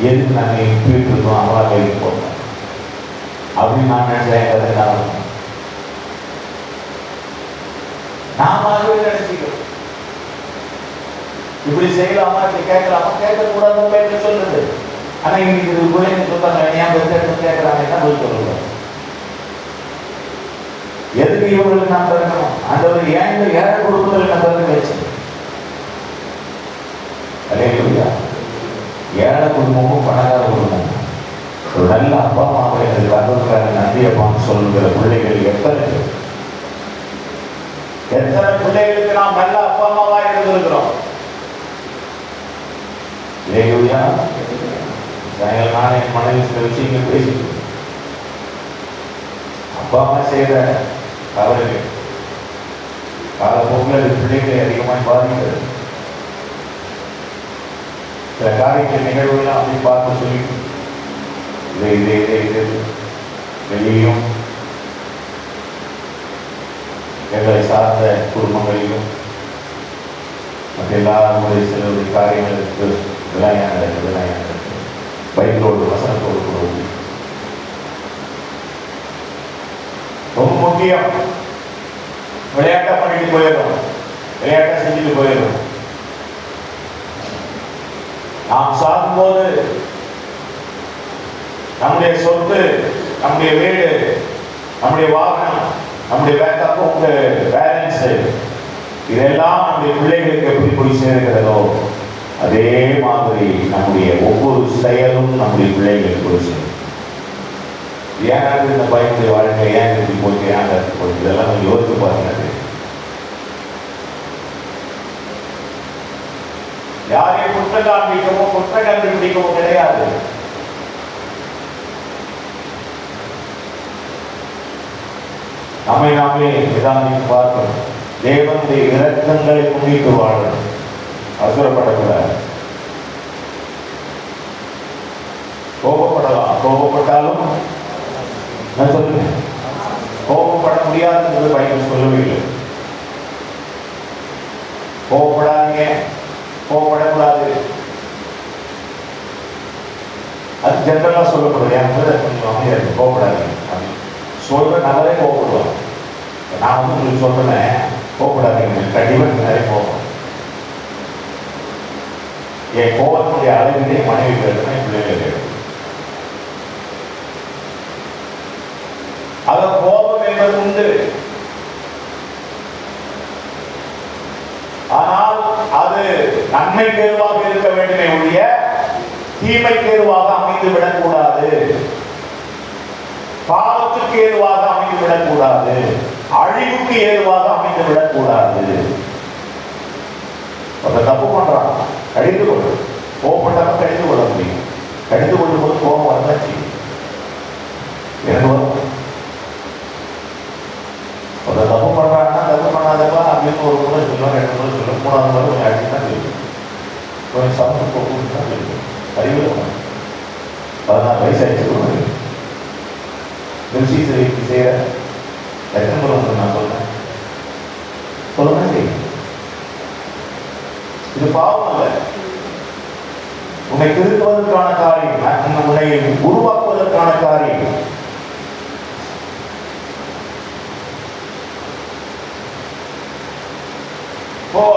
எதுக்கு நாங்கள் இப்படிட்டு இருக்கோம், அவளா வேலைக்கு போட்டோம் அப்படின்னு நான் நினைச்சேன். நாம நினைச்சிக்கிறோம் இப்படி செய்யலாமா, கேட்கலாமா? கேட்கக்கூடாதுன்னு பேர் சொல்றது. ஆனா இன்னைக்கு இது பிள்ளைங்க சொல்றாங்க, ஏன் கேட்கறாங்க, என்ன போய் சொல்லுங்க? எதுக்கு இவங்களுக்கு நான் பிறக்கணும்? ஆண்டவர் ஏன் இந்த ஏழை குடும்பத்தில் நான் பிறக்க வச்சு? அல்லேலூயா. ஏழை குடும்பமும் பணக்கார குடும்பமும் ஒரு நல்ல அப்பா அம்மாவை எனக்கு வந்ததுக்காக நன்றி அப்பான்னு சொல்லுகிற பிள்ளைகள் எத்தனை பிள்ளைகளுக்கு நாம் நல்ல அப்பா அம்மாவா இருந்திருக்கிறோம். அல்லேலூயா. நான் என் மனைவி சில விஷயங்கள் பேசிட்டு அப்பா அம்மா செய்கிற தவறுகள் காலப்போக்கில் அது பிள்ளைகளை அதிகமாக பாதிக்கிறது. சில காரியங்கள் நிகழ்வுகள்லாம் அப்படி பார்த்து சொல்லி இது வெளியும் எங்களை சார்ந்த குடும்பங்களிலும் மற்ற எல்லாருடைய சில காரியங்களுக்கு விளையாட பைபிளோடு வசனத்தோடு கூட ரொம்ப முக்கியம். விளையாட்டை பண்ணிட்டு போயிடும், விளையாட்டை செஞ்சுட்டு போயிடும். நாம் சாகும்போது நம்முடைய சொத்து, நம்முடைய வீடு, நம்முடைய வாகனம், நம்முடைய பேக்கப், பேலன்ஸ், இதெல்லாம் நம்முடைய பிள்ளைகளுக்கு எப்படி போய் சேர்க்கிறதோ அதே மாதிரி நம்முடைய ஒவ்வொரு செயலும் நம்முடைய பிள்ளைகளுக்கு போய் சேரும். ஏன் இந்த பயனுடைய வாழ்க்கை ஏன் இப்படி போச்சு, ஏன் போச்சு, இதெல்லாம் நம்ம யோசித்து பாருங்க. யாரையும் குற்றம் காண்பிக்கவோ குற்றம் கண்டுபிடிக்கவோ கிடையாது. நம்மை நாமே நிதானித்து பார்க்கணும். தேவனுடைய இரக்கங்களை முன்னிட்டு வாழணும், அசுரப்படக்கூடாது. கோபப்படலாம், கோபப்பட்டாலும் நான் சொல்லுவேன், கோபப்பட முடியாதுன்றது பைபிள் சொல்லவே இல்லை. கோபப்படாதீங்க, கோபப்படக்கூடாது, அது ஜென்ரலா சொல்லப்படுது. என் கொஞ்சம் அமைதியாக கோபப்படாதீங்க சொல்ற நபரே கோபப்படுவாங்க. நான் உங்களுக்கு சொல்றேன் கோபப்படாதீங்க, கண்டிப்பாக நிறைய கோபம். என் கோபத்துடைய அளவிலே மனைவி கேட்கணும், என் பிள்ளைகள் கேட்கணும். அது கோபம் என்பது உண்டு. ஆனால் அது நன்மைக்கு ஏதுவாக இருக்க வேண்டுமே ஒழிய தீமைக்கு ஏதுவாக அமைந்து விடக்கூடாது, பாவத்துக்கு ஏதுவாக அமைந்து விடக்கூடாது, அழிவுக்கு ஏதுவாக அமைந்து விடக்கூடாது. தப்பு பண்றான், கடிந்து கொள்ளும். கோபப்பட்டாலும் கடிந்து கொள்ள முடியும். கடிந்து கொள்ளும் போது கோபம் வரதாச்சு எனக்கு வரும். ஒரு தப்பு பண்றாங்கன்னா தப்பு பண்ணாதப்பா அப்படின்னு ஒரு முறை சொல்லுவோம், 2 முறை சொல்லுவோம், 3வது முறை கொஞ்சம் அடிச்சு தான் சொல்லுவோம், கொஞ்சம் சமத்து போக்குன்னு தான் சொல்லுவோம். அறிவில் 14 வயசு ஆயிடுச்சு மில்சி செய்யற எத்தனை முறை வந்து நான் சொல்றேன் சொல்லுங்க செய்ய. இது பாவம் அல்ல, உன்னை திருத்துவதற்கான காரியம், உன்னை உருவாக்குவதற்கான காரியம்.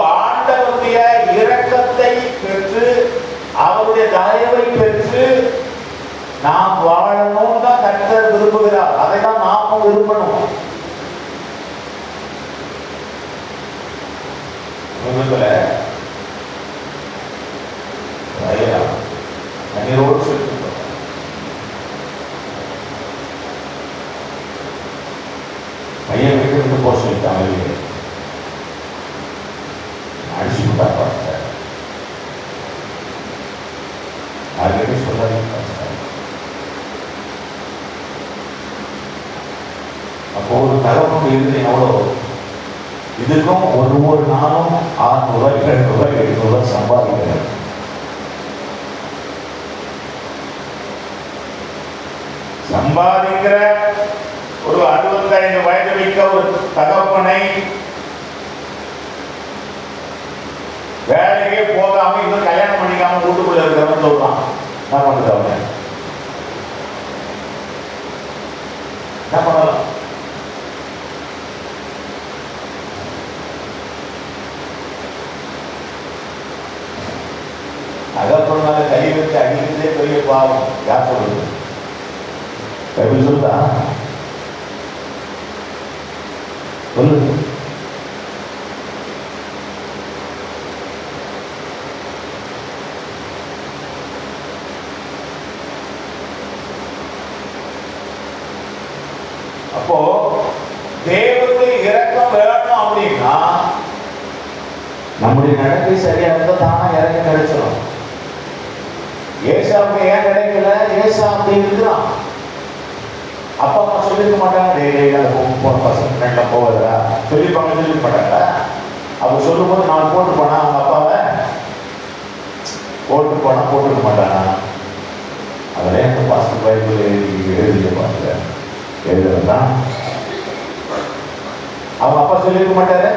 ஆண்டவருடைய இரக்கத்தை பெற்று அவருடைய தயவை பெற்று நாம் வாழணும் தான் கர்த்தர் விரும்புகிறார். அதை தான் நாமும் விரும்பணும். கண்ணீரோடு சொல்லிட்டு பையன் வீட்டு போக சொல்லிட்டாங்க, அடிச்சு விட்டா பார்த்தார். யாருக்கிட்ட சொல்லாதீங்க. அப்போ ஒரு தகவல் இருந்து எவ்வளோ இதுக்கும் ஒரு நாளும் 600 700 800 சம்பாதிக்கிறார். சம்பாதிக்கிற ஒரு 65 வயது மிக்க ஒரு தகப்பனை வேலையே போகாம இன்னும் கல்யாணம் பண்ணிக்காம வீட்டுக்குள்ள இருக்கிறவன் சொல்றான், என்ன பண்றது? அவங்க என்ன பண்ணலாம்? அகப்பொருளால கை வச்சு அடிக்கிறதே பெரிய பாவம். யார் சொல்றது? பைபிள் சொல்லுதா? சொல்லுது. அப்போ தேவனுடைய இரக்கம் வேணும் அப்படின்னா நம்முடைய நடத்தை சரியா இருந்தா தானா இறக்கம் கிடைச்சிடும். ஏசாவுக்கு ஏன் கிடைக்கல? ஏசா அப்படி இருக்கிறான். அப்பா அம்மா சொல்லிருக்க மாட்டாங்க, போன பசங்க ஃப்ரெண்ட்ல போவதா சொல்லிப்பாங்க, சொல்லிக்க மாட்டாங்க. அவர் சொல்லும் போது நான் போட்டு போனா அவங்க அப்பாவை போட்டு போனா போட்டுக்க மாட்டானா? அதில் எந்த பாஸ்டர் பைபிள் எழுதிக்க பாருங்க, எழுதுறதுதான். அவங்க அப்பா சொல்லியிருக்க மாட்டாரு,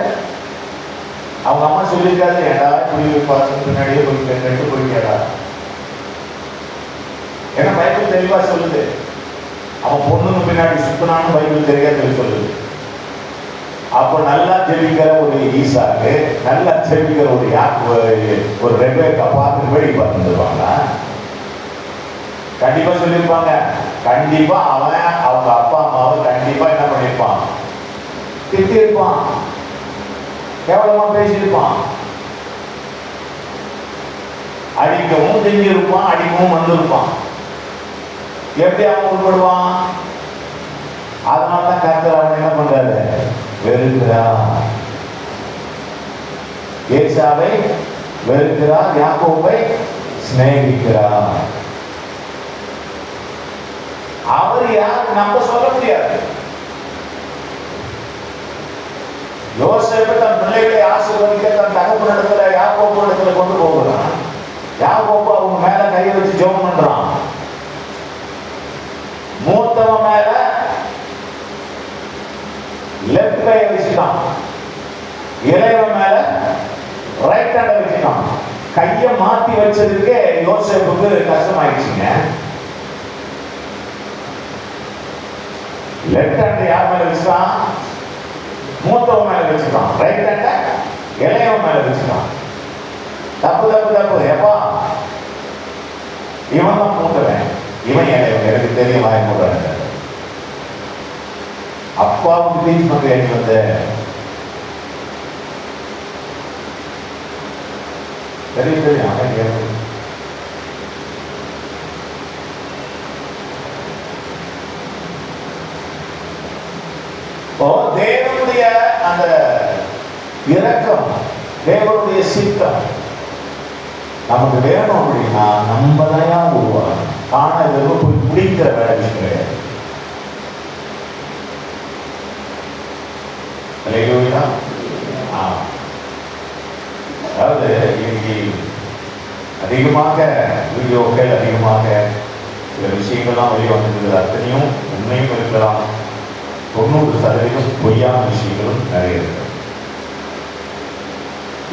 அவங்க அம்மா சொல்லியிருக்காது, ஏடா இப்படி பசங்க பின்னாடியே போய் போய்க்கடா. ஏன்னா பைபிள் தெளிவா சொல்லுது, அவன் பொண்ணுங்க பின்னாடி சுத்தினான்னு பைபிள் தெரியாது சொல்லுது. அப்போ நல்லா ஜெபிக்கிற ஒரு ஈசாக்கு, நல்லா ஜெபிக்கிற ஒரு ரெபேக்கா பார்த்து வேடி பார்த்துருவாங்க. கண்டிப்பா சொல்லியிருப்பாங்க. கண்டிப்பா அவன் அவங்க அப்பா அம்மாவை கண்டிப்பா என்ன பண்ணிருப்பான்? திட்டி இருப்பான், கேவலமா பேசியிருப்பான், அடிக்கவும் செஞ்சிருப்பான், அடிக்கவும் வந்திருப்பான். எப்படி அவன் உட்படுவான்? அதனால்தான் கர்த்தர் அவன் என்ன பண்றாரு? வெறுக்கிறார். ஏசாவை வெறுக்கிறார், யாக்கோபை சிநேகிக்கிறார். அவர் யார் நம்ம சொல்ல முடியாது. யோசேப்பு தன் பிள்ளைகளை ஆசீர்வதிக்க தன் தகப்பனிடத்துல யாக்கோபு இடத்துல கொண்டு போகிறான். யாக்கோபு அவங்க மேல கையை வச்சு ஜெபம் பண்றான். மூத்தவன் மேல லெப்ட் கையை வச்சுட்டான், இளையவன் மேல ரைட் ஹேண்ட வச்சுட்டான். கையை மாத்தி வச்சதுக்கே யோசேப்புக்கு கஷ்டமாயிடுச்சுங்க. லெப்ட் ஹேண்ட் யார் மேல வச்சுட்டான்? மூத்தவன் மேல வச்சுட்டான். ரைட் ஹேண்ட இளையவன் மேல வச்சுட்டான். தப்பு தப்பு தப்பு. எப்பா இவன் தான் மூத்தவன், இவன் எனக்கு தெரியும் வாய மூடுறாங்க. அப்பாவுக்கு டீச் பண்ண வேண்டி வந்த தெரியும் அவன் தேவனுடைய அந்த இரக்கம், தேவனுடைய சித்தம் நமக்கு வேணும் அப்படின்னா நம்ம தான் உருவாகும். ஆனா இதெல்லாம் போய் முடிக்கிற வேலை கிடையாது. அதாவது இன்னைக்கு அதிகமாக வீடியோக்கள், அதிகமாக சில விஷயங்கள்லாம் வெளியே வந்துருக்குது. அத்தனையும் உண்மையும் இருக்கலாம், 90% பொய்யான விஷயங்களும் நிறைய இருக்கு.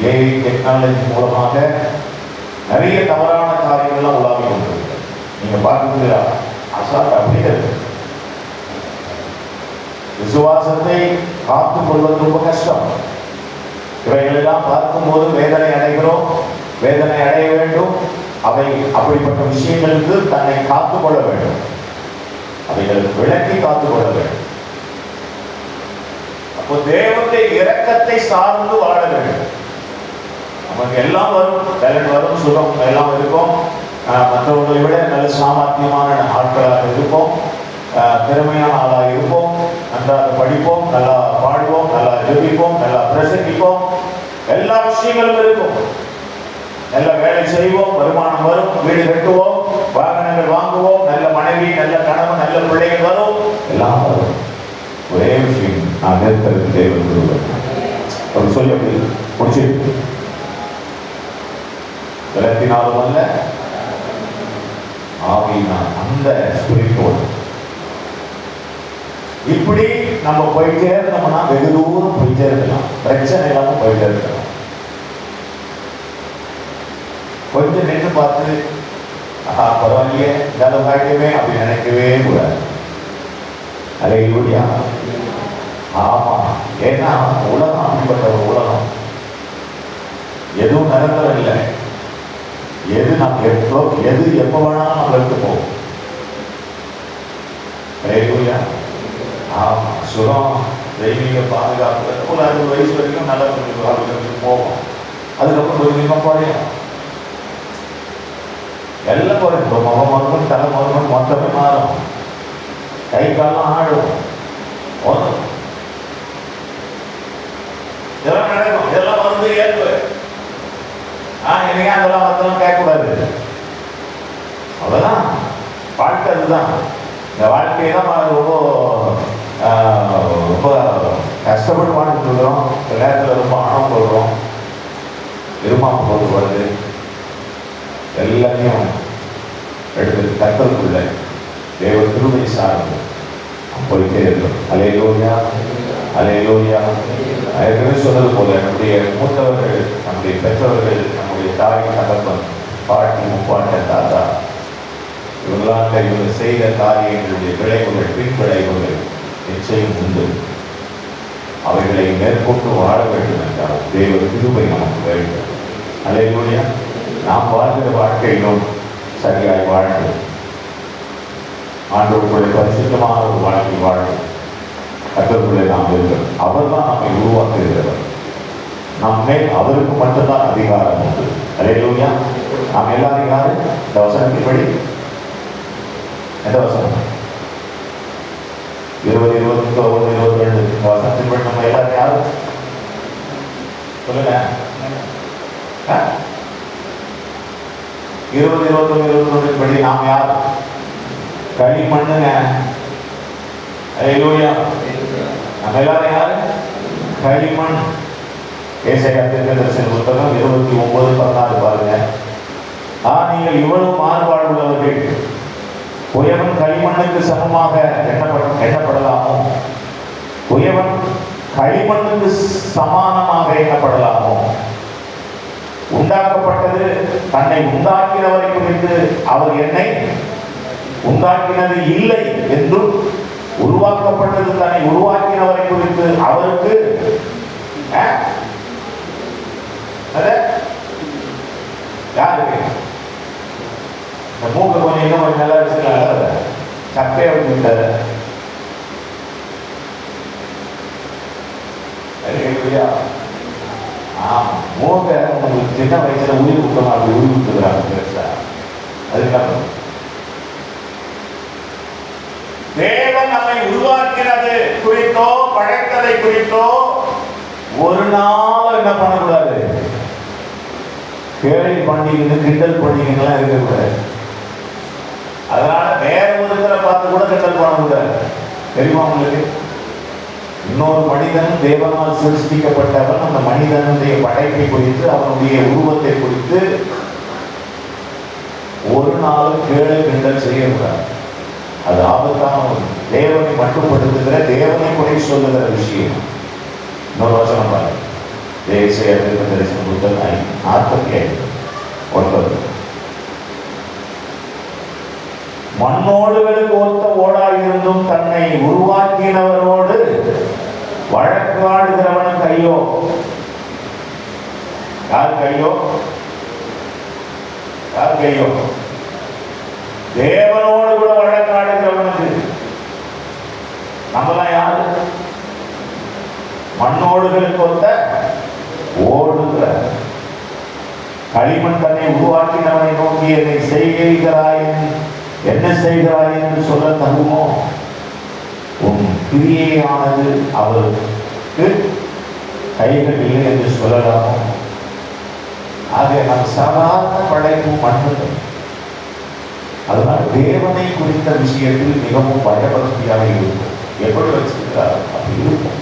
ஏஐ டெக்னாலஜி மூலமாக நிறைய தவறான காரியங்கள்லாம் உலாவி கொண்டிருக்கு. நீங்க பார்க்குறீங்களா? அசால்ட் அப்படியே இருக்கு. விசுவாசத்தை காத்துக் கொள்வது ரொம்ப கஷ்டம். இவைகளெல்லாம் பார்க்கும்போது வேதனை அடைகிறோம், வேதனை அடைய வேண்டும். அவை அப்படிப்பட்ட விஷயங்களுக்கு தன்னை காத்துக் கொள்ள வேண்டும், அவைகளுக்கு விளக்கி காத்துக் கொள்ள வேண்டும். அப்போ தேவனுடைய இரக்கத்தை சார்ந்து வாழ வேண்டும். நமக்கு எல்லாம் வரும், டேலண்ட் வரும், சுகம் எல்லாம் இருக்கும். மற்றவர்களை விட நல்ல சாமர்த்தியமான ஆட்களாக இருப்போம், திறமையான ஆளாக இருப்போம், நன்றாக படிப்போம், நல்லா பாடுவோம், நல்லா ஜெபிப்போம், நல்லா பிரசங்கிப்போம், எல்லா விஷயங்களும் இருக்கும். நல்ல வேலை செய்வோம், வருமானம் வரும், வீடு கட்டுவோம், வாகனங்கள் வாங்குவோம், நல்ல மனைவி, நல்ல கணவன், நல்ல பிள்ளைகள் வரும், எல்லாம் வரும். ஒரே விஷயம், நான் நேர்த்தருக்கு தேவை அவர் சொல்லி அப்படி முடிச்சு விளக்கினாலும் அல்ல ஆவினா அந்த ஸ்பிரிட்டோடு இப்படி நம்ம போயிட்டே இருந்தோம்னா வெகு தூரம் போயிட்டே இருக்கலாம், பிரச்சனை இல்லாம போயிட்டே இருக்கலாம். கொஞ்சம் நின்று பார்த்து பரவாயில்லையே இந்த வாழ்க்கையுமே அப்படி நினைக்கவே கூடாது. அல்லேலூயா. ஆமா, ஏன்னா உலகம் அப்படிப்பட்ட ஒரு உலகம், எதுவும் நிரந்தரம் இல்லை. எது நம்ம எது எப்ப வேணாலும் நம்ம எடுத்து போவோம். அல்லேலூயா. ஆமா, சுகம், தெய்வீக பாதுகாப்பு ஒரு 60 வயசு வரைக்கும் நல்ல போகும். அதுக்கப்புறம் கொஞ்சம் குறையும், எல்லாம் குறையும். முகம் மருமன், தலை மருமன் மொத்தமே மாறும், கை காலம் ஆடும், இதெல்லாம் நடக்கும். இதெல்லாம் வந்து இயல்பு. என்னையா அதெல்லாம் மற்றெல்லாம் கேட்கக்கூடாது. அவ்வளோதான் வாழ்க்கை. அதுதான் இந்த வாழ்க்கையை தான் ரொம்ப ரொம்ப கஷ்டப்பட்டு வாழ்ந்துட்டு இருக்கிறோம். இந்த நேரத்தில் ரொம்ப ஆணவம் கொள்கிறோம், இருமாப்பு போட்டு வருது. எல்லாத்தையும் எடுத்து கத்தலுக்குள்ள தேவ கிருபை சார்ந்து போயிட்டே இருக்கும். அல்லேலூயா, அல்லேலூயா. ஏற்கனவே சொன்னது போல நம்முடைய மூத்தவர்கள், நம்முடைய பெற்றவர்கள், நம்முடைய தாய் தகப்பன், பாட்டி, முப்பாட்டன், தாத்தா, இவங்களாக இவங்க செய்த காரியங்களுடைய விளைவுகள், பின் விளைவுகள் நிச்சயம் உண்டு. அவைகளை மேற்கொண்டு வாழ வேண்டும் என்றால் தேவ கிருபை நமக்கு வேண்டும். அல்லேலூயா. நாம் வாழ்கிற வாழ்க்கையிலும் சரியாய் வாழ்ந்து ஆண்டவருடைய பரிசுத்தமான ஒரு வாழ்க்கை வாழ்ந்து கர்த்தருக்குள்ளே நாம் இருக்கிறோம். அவர் தான் நம்மை உருவாக்குகிறவர். நம்மை அவருக்கு மட்டும்தான் அதிகாரம் உண்டு. அல்லேலூயா. நாம் எல்லாரும் யாரு? இந்த வசனத்தின்படி எந்த வசனம்? 20, 21, 22 இந்த வசனத்தின்படி நம்ம எல்லாரும் யாரு சொல்லுங்க. 20, 21, 22 படி நாம் யார்? களிமண்ணுங்க. அல்லேலூயா. நம்ம எல்லாரும் யாரு? களிமண். ஏசாயா தீர்க்கதரிசன புத்தகம் 29:14 பாருங்க. நீங்கள் இவ்வளவு மாறுபாடு உள்ளவர்கள், குயவன் களிமண்ணுக்கு சமமாக எண்ணப்படலாமோ? குயவன் களிமண்ணுக்கு சமானமாக எண்ணப்படலாமோ? உண்டாக்கப்பட்டது தன்னை உண்டாக்கினவரை குறித்து அவர் என்னை உண்டாக்கினது இல்லை என்றும், உருவாக்கப்பட்டது தன்னை உருவாக்கினவரை குறித்து அவருக்கு யாருக்கு? மூக்கு கொஞ்சம் இன்னும் கொஞ்சம் நல்லா வச்சுக்கலாம், சக்கையை வச்சுட்டாரு. மூக்க உங்களுக்கு சின்ன வயசுல உயிர் விட்டோம், அப்படி உயிர் விட்டுக்கிறாங்க பெருசா. அதுக்காக தேவன் நம்மை உருவாக்கினது குறித்தோ படைத்ததை குறித்தோ ஒரு நாள் என்ன பண்ணக்கூடாது, கேள்வி பண்ணிக்கிட்டு கிண்டல் பண்ணிக்கலாம் இருக்கக்கூடாது. அதனால வேற ஒருத்தரை பார்த்து கூட கிண்டல் பண்ணக்கூடாது. தெரியுமா உங்களுக்கு? இன்னொரு மனிதன் தேவனால் சிருஷ்டிக்கப்பட்டவன், அந்த மனிதனுடைய படைப்பை குறித்து அவனுடைய உருவத்தை குறித்து ஒரு நாள் கேள்வி கிண்டல் செய்யக்கூடாது. அது ஆபத்தான தேவனை மட்டுப்படுத்துகிற, தேவனை குறை சொல்லுகிற விஷயம். இன்னொரு வசனம் பாருங்க, தேசிய தரிசன புத்தகம் 45:9. மண்ணோடுகளுக்கு ஒத்த ஓடாயிருந்தும் தன்னை உருவாக்கினவனோடு வழக்காடுகிறவனுக்கு ஐயோ. யாருக்கு ஐயோ? யாருக்கு ஐயோ? தேவனோடு கூட வழக்காடுகிறவனுக்கு. நம்மளாம் யாரு? மண்ணோடுகளுக்கு ஒத்த ஓடுகிற களிமண் தன்னை உருவாக்கினவனை நோக்கி என்னை செய்கிறாய், என்ன செய்கிறாய் என்று சொல்ல தகுமோ? உன் கிரியையானது அவருக்கு கைகள் இல்லை என்று சொல்லலாமோ? ஆக நம் சாதாரண படைப்பு மண்ணு. அதனால் தேவனை குறித்த விஷயத்தில் மிகவும் பயபக்தியாக இருக்கும். எப்படி வச்சிருக்கிறார் அப்படி இருக்கும்.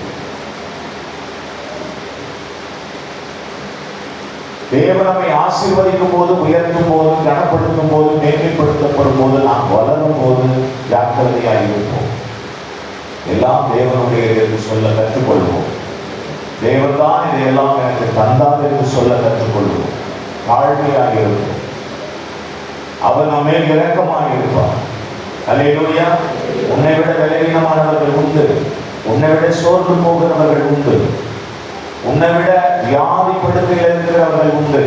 தேவன் நம்மை ஆசீர்வதிக்கும் போது, உயர்த்தும் போது, கனப்படுத்தும் போது, மேன்மைப்படுத்தப்படும் போது, நாம் வளரும் போது ஜாக்கிரதையாக இருப்போம். எல்லாம் தேவனுடைய என்று சொல்ல கற்றுக்கொள்வோம். தேவன் தான் இதையெல்லாம் எனக்கு தந்தார் என்று சொல்ல கற்றுக்கொள்வோம். தாழ்மையாக இருப்போம். அவர் நம்ம மேல் இரக்கமாக இருப்பார். அல்லேலூயா. உன்னை விட பலவீனமானவர்கள் உண்டு, உன்னை விட சோர்ந்து போகிறவர்கள் உண்டு, உன்னை விட வியாதி படுக்கையில் இருக்கிறவர்கள் உண்டு,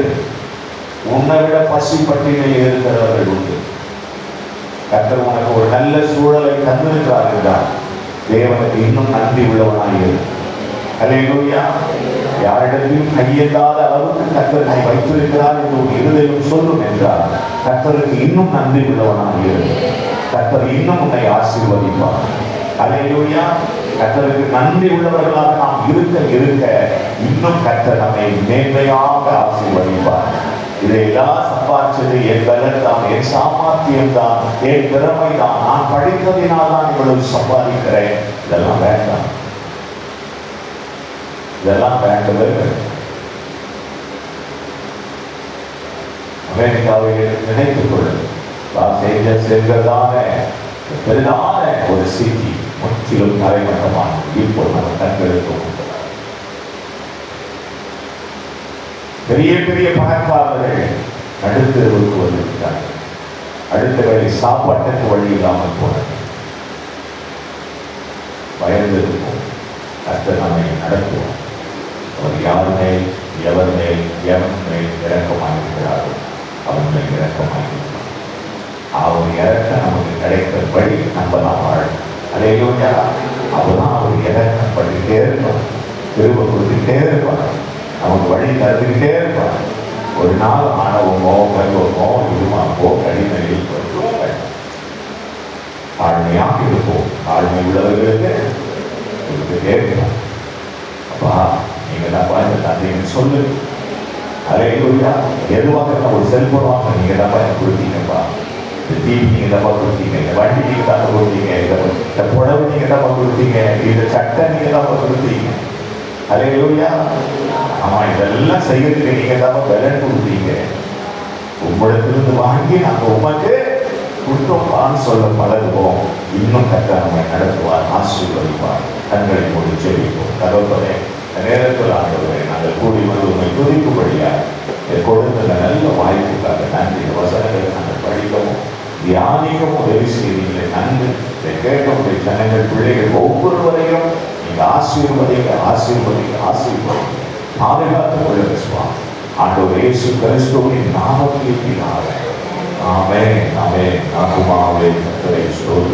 உன்னை விட பசி பட்டியலில் இருக்கிறவர்கள் உண்டு. கர்த்தர் உனக்கு ஒரு நல்ல சூழலை தந்திருக்கிறார் என்றால் தேவனுக்கு இன்னும் நன்றி உள்ளவனாக. அல்லேலூயா. யாரிடத்திலும் கையெல்லாத அளவுக்கு கர்த்தர் என்னை வைத்திருக்கிறார் என்று ஒரு இருதயம் சொல்லும் என்றால் கர்த்தருக்கு இன்னும் நன்றி உள்ளவனாக. கர்த்தர் இன்னும் உன்னை ஆசீர்வதிப்பார். அல்லேலூயா. கர்த்தருக்கு நன்றி உள்ளவர்களாக நாம் இருக்க இருக்க இன்னும் கர்த்தர் நம்மை மேன்மையாக ஆசீர்வதிப்பார். இதையெல்லாம் சம்பாதிச்சது என் பலன் தான், என் சாமர்த்தியம் தான், என் திறமை தான், நான் படித்ததினால் தான் இவ்வளவு சம்பாதிக்கிறேன். இதெல்லாம் வேண்டாம், இதெல்லாம் வேண்டவே வேண்டும். அமெரிக்காவை நினைத்துக் கொள்ளும், லாஸ் ஏஞ்சல்ஸ் என்கிறதான பெரிதான ஒரு சிட்டி முற்றிலும் தரைமட்டமான இப்போ நம்ம கண்களுக்கு பெரிய பெரிய பணக்காரர்கள் நடுத்தருவுக்கு வந்திருக்கிறார்கள். அடுத்த வேலை சாப்பாட்டுக்கு வழி இல்லாமல் போனது. பயந்திருப்போம். கர்த்தர் நம்மை நடத்துவோம். அவர் யார் மேல், எவர் மேல், எவன் மேல் இறக்கமாயிருக்கிறார்கள் அவன் மேல் இறக்கமாயிருக்கிறார். அவர் இறக்க நமக்கு கிடைத்தபடி நம்ம நாம் வாழும். அல்லேலூயா. அப்பதான் அவர் இறக்கப்பட்டுட்டே இருப்பார், திரும்ப கொடுத்துட்டே இருப்பார், நமக்கு வழி தந்துக்கிட்டே இருப்பார். ஒரு நாள் ஆணவமோ கர்வமோ இருமாப்போ கடிமையில் தாழ்மையாக இருப்போம். தாழ்மை உள்ளவர்களுக்கு கொடுத்துட்டே இருப்பார். அப்பா நீங்க தான்ப்பா இந்த தந்தைன்னு சொல்லு. அல்லேலூயா. எதுவாக ஒரு செல்போன் வாங்க நீங்க தான்ப்பா எனக்கு கொடுத்தீங்கப்பா, இந்த டிவி நீங்க தான்ப்பா கொடுத்தீங்க, இந்த வண்டி நீங்க தான்ப்பா கொடுத்தீங்க, இந்த புடவை நீங்க தான்ப்பா கொடுத்தீங்க, இந்த சட்டை நீங்க தான்ப்பா கொடுத்தீங்க. அல்லேலூயா. ஆமா, இதெல்லாம் செய்யறதுக்கு நீங்க தான்ப்பா பலன் கொடுத்தீங்க. உங்களிடத்திலிருந்து வாங்கி நாங்கள் உமக்கு கொடுத்தோம்பான்னு சொல்ல பழகுவோம். இன்னும் கர்த்தர் நம்மை நடத்துவார், ஆசீர்வதிப்பார். கண்களை மூடி ஜெபிப்போம். தகப்பனே, நேரத்தில் ஆண்டவரே நாங்கள் கூடி வந்து உண்மை துதிக்கும்படியாக கொடுத்த நல்ல வாய்ப்புக்காக நன்றி. இந்த வசனங்களை நாங்கள் படிக்கவும் தியானிக்கவும் உதவி செய்வீங்களே நன்றி. இதை கேட்கக்கூடிய ஜனங்கள் பிள்ளைகள் ஒவ்வொருவரையும் நீங்கள் ஆசீர்வதிங்க, ஆசீர்வதிங்க, ஆசீர்வதிங்க. பாதுகாத்துக் கொள்ள சுவாமி. ஆண்டவர் இயேசு கிறிஸ்துவின் நாமத்தில் பிதாவே. ஆமென் ஆமென். ஆத்துமாவே கர்த்தரை ஸ்தோத்திரி.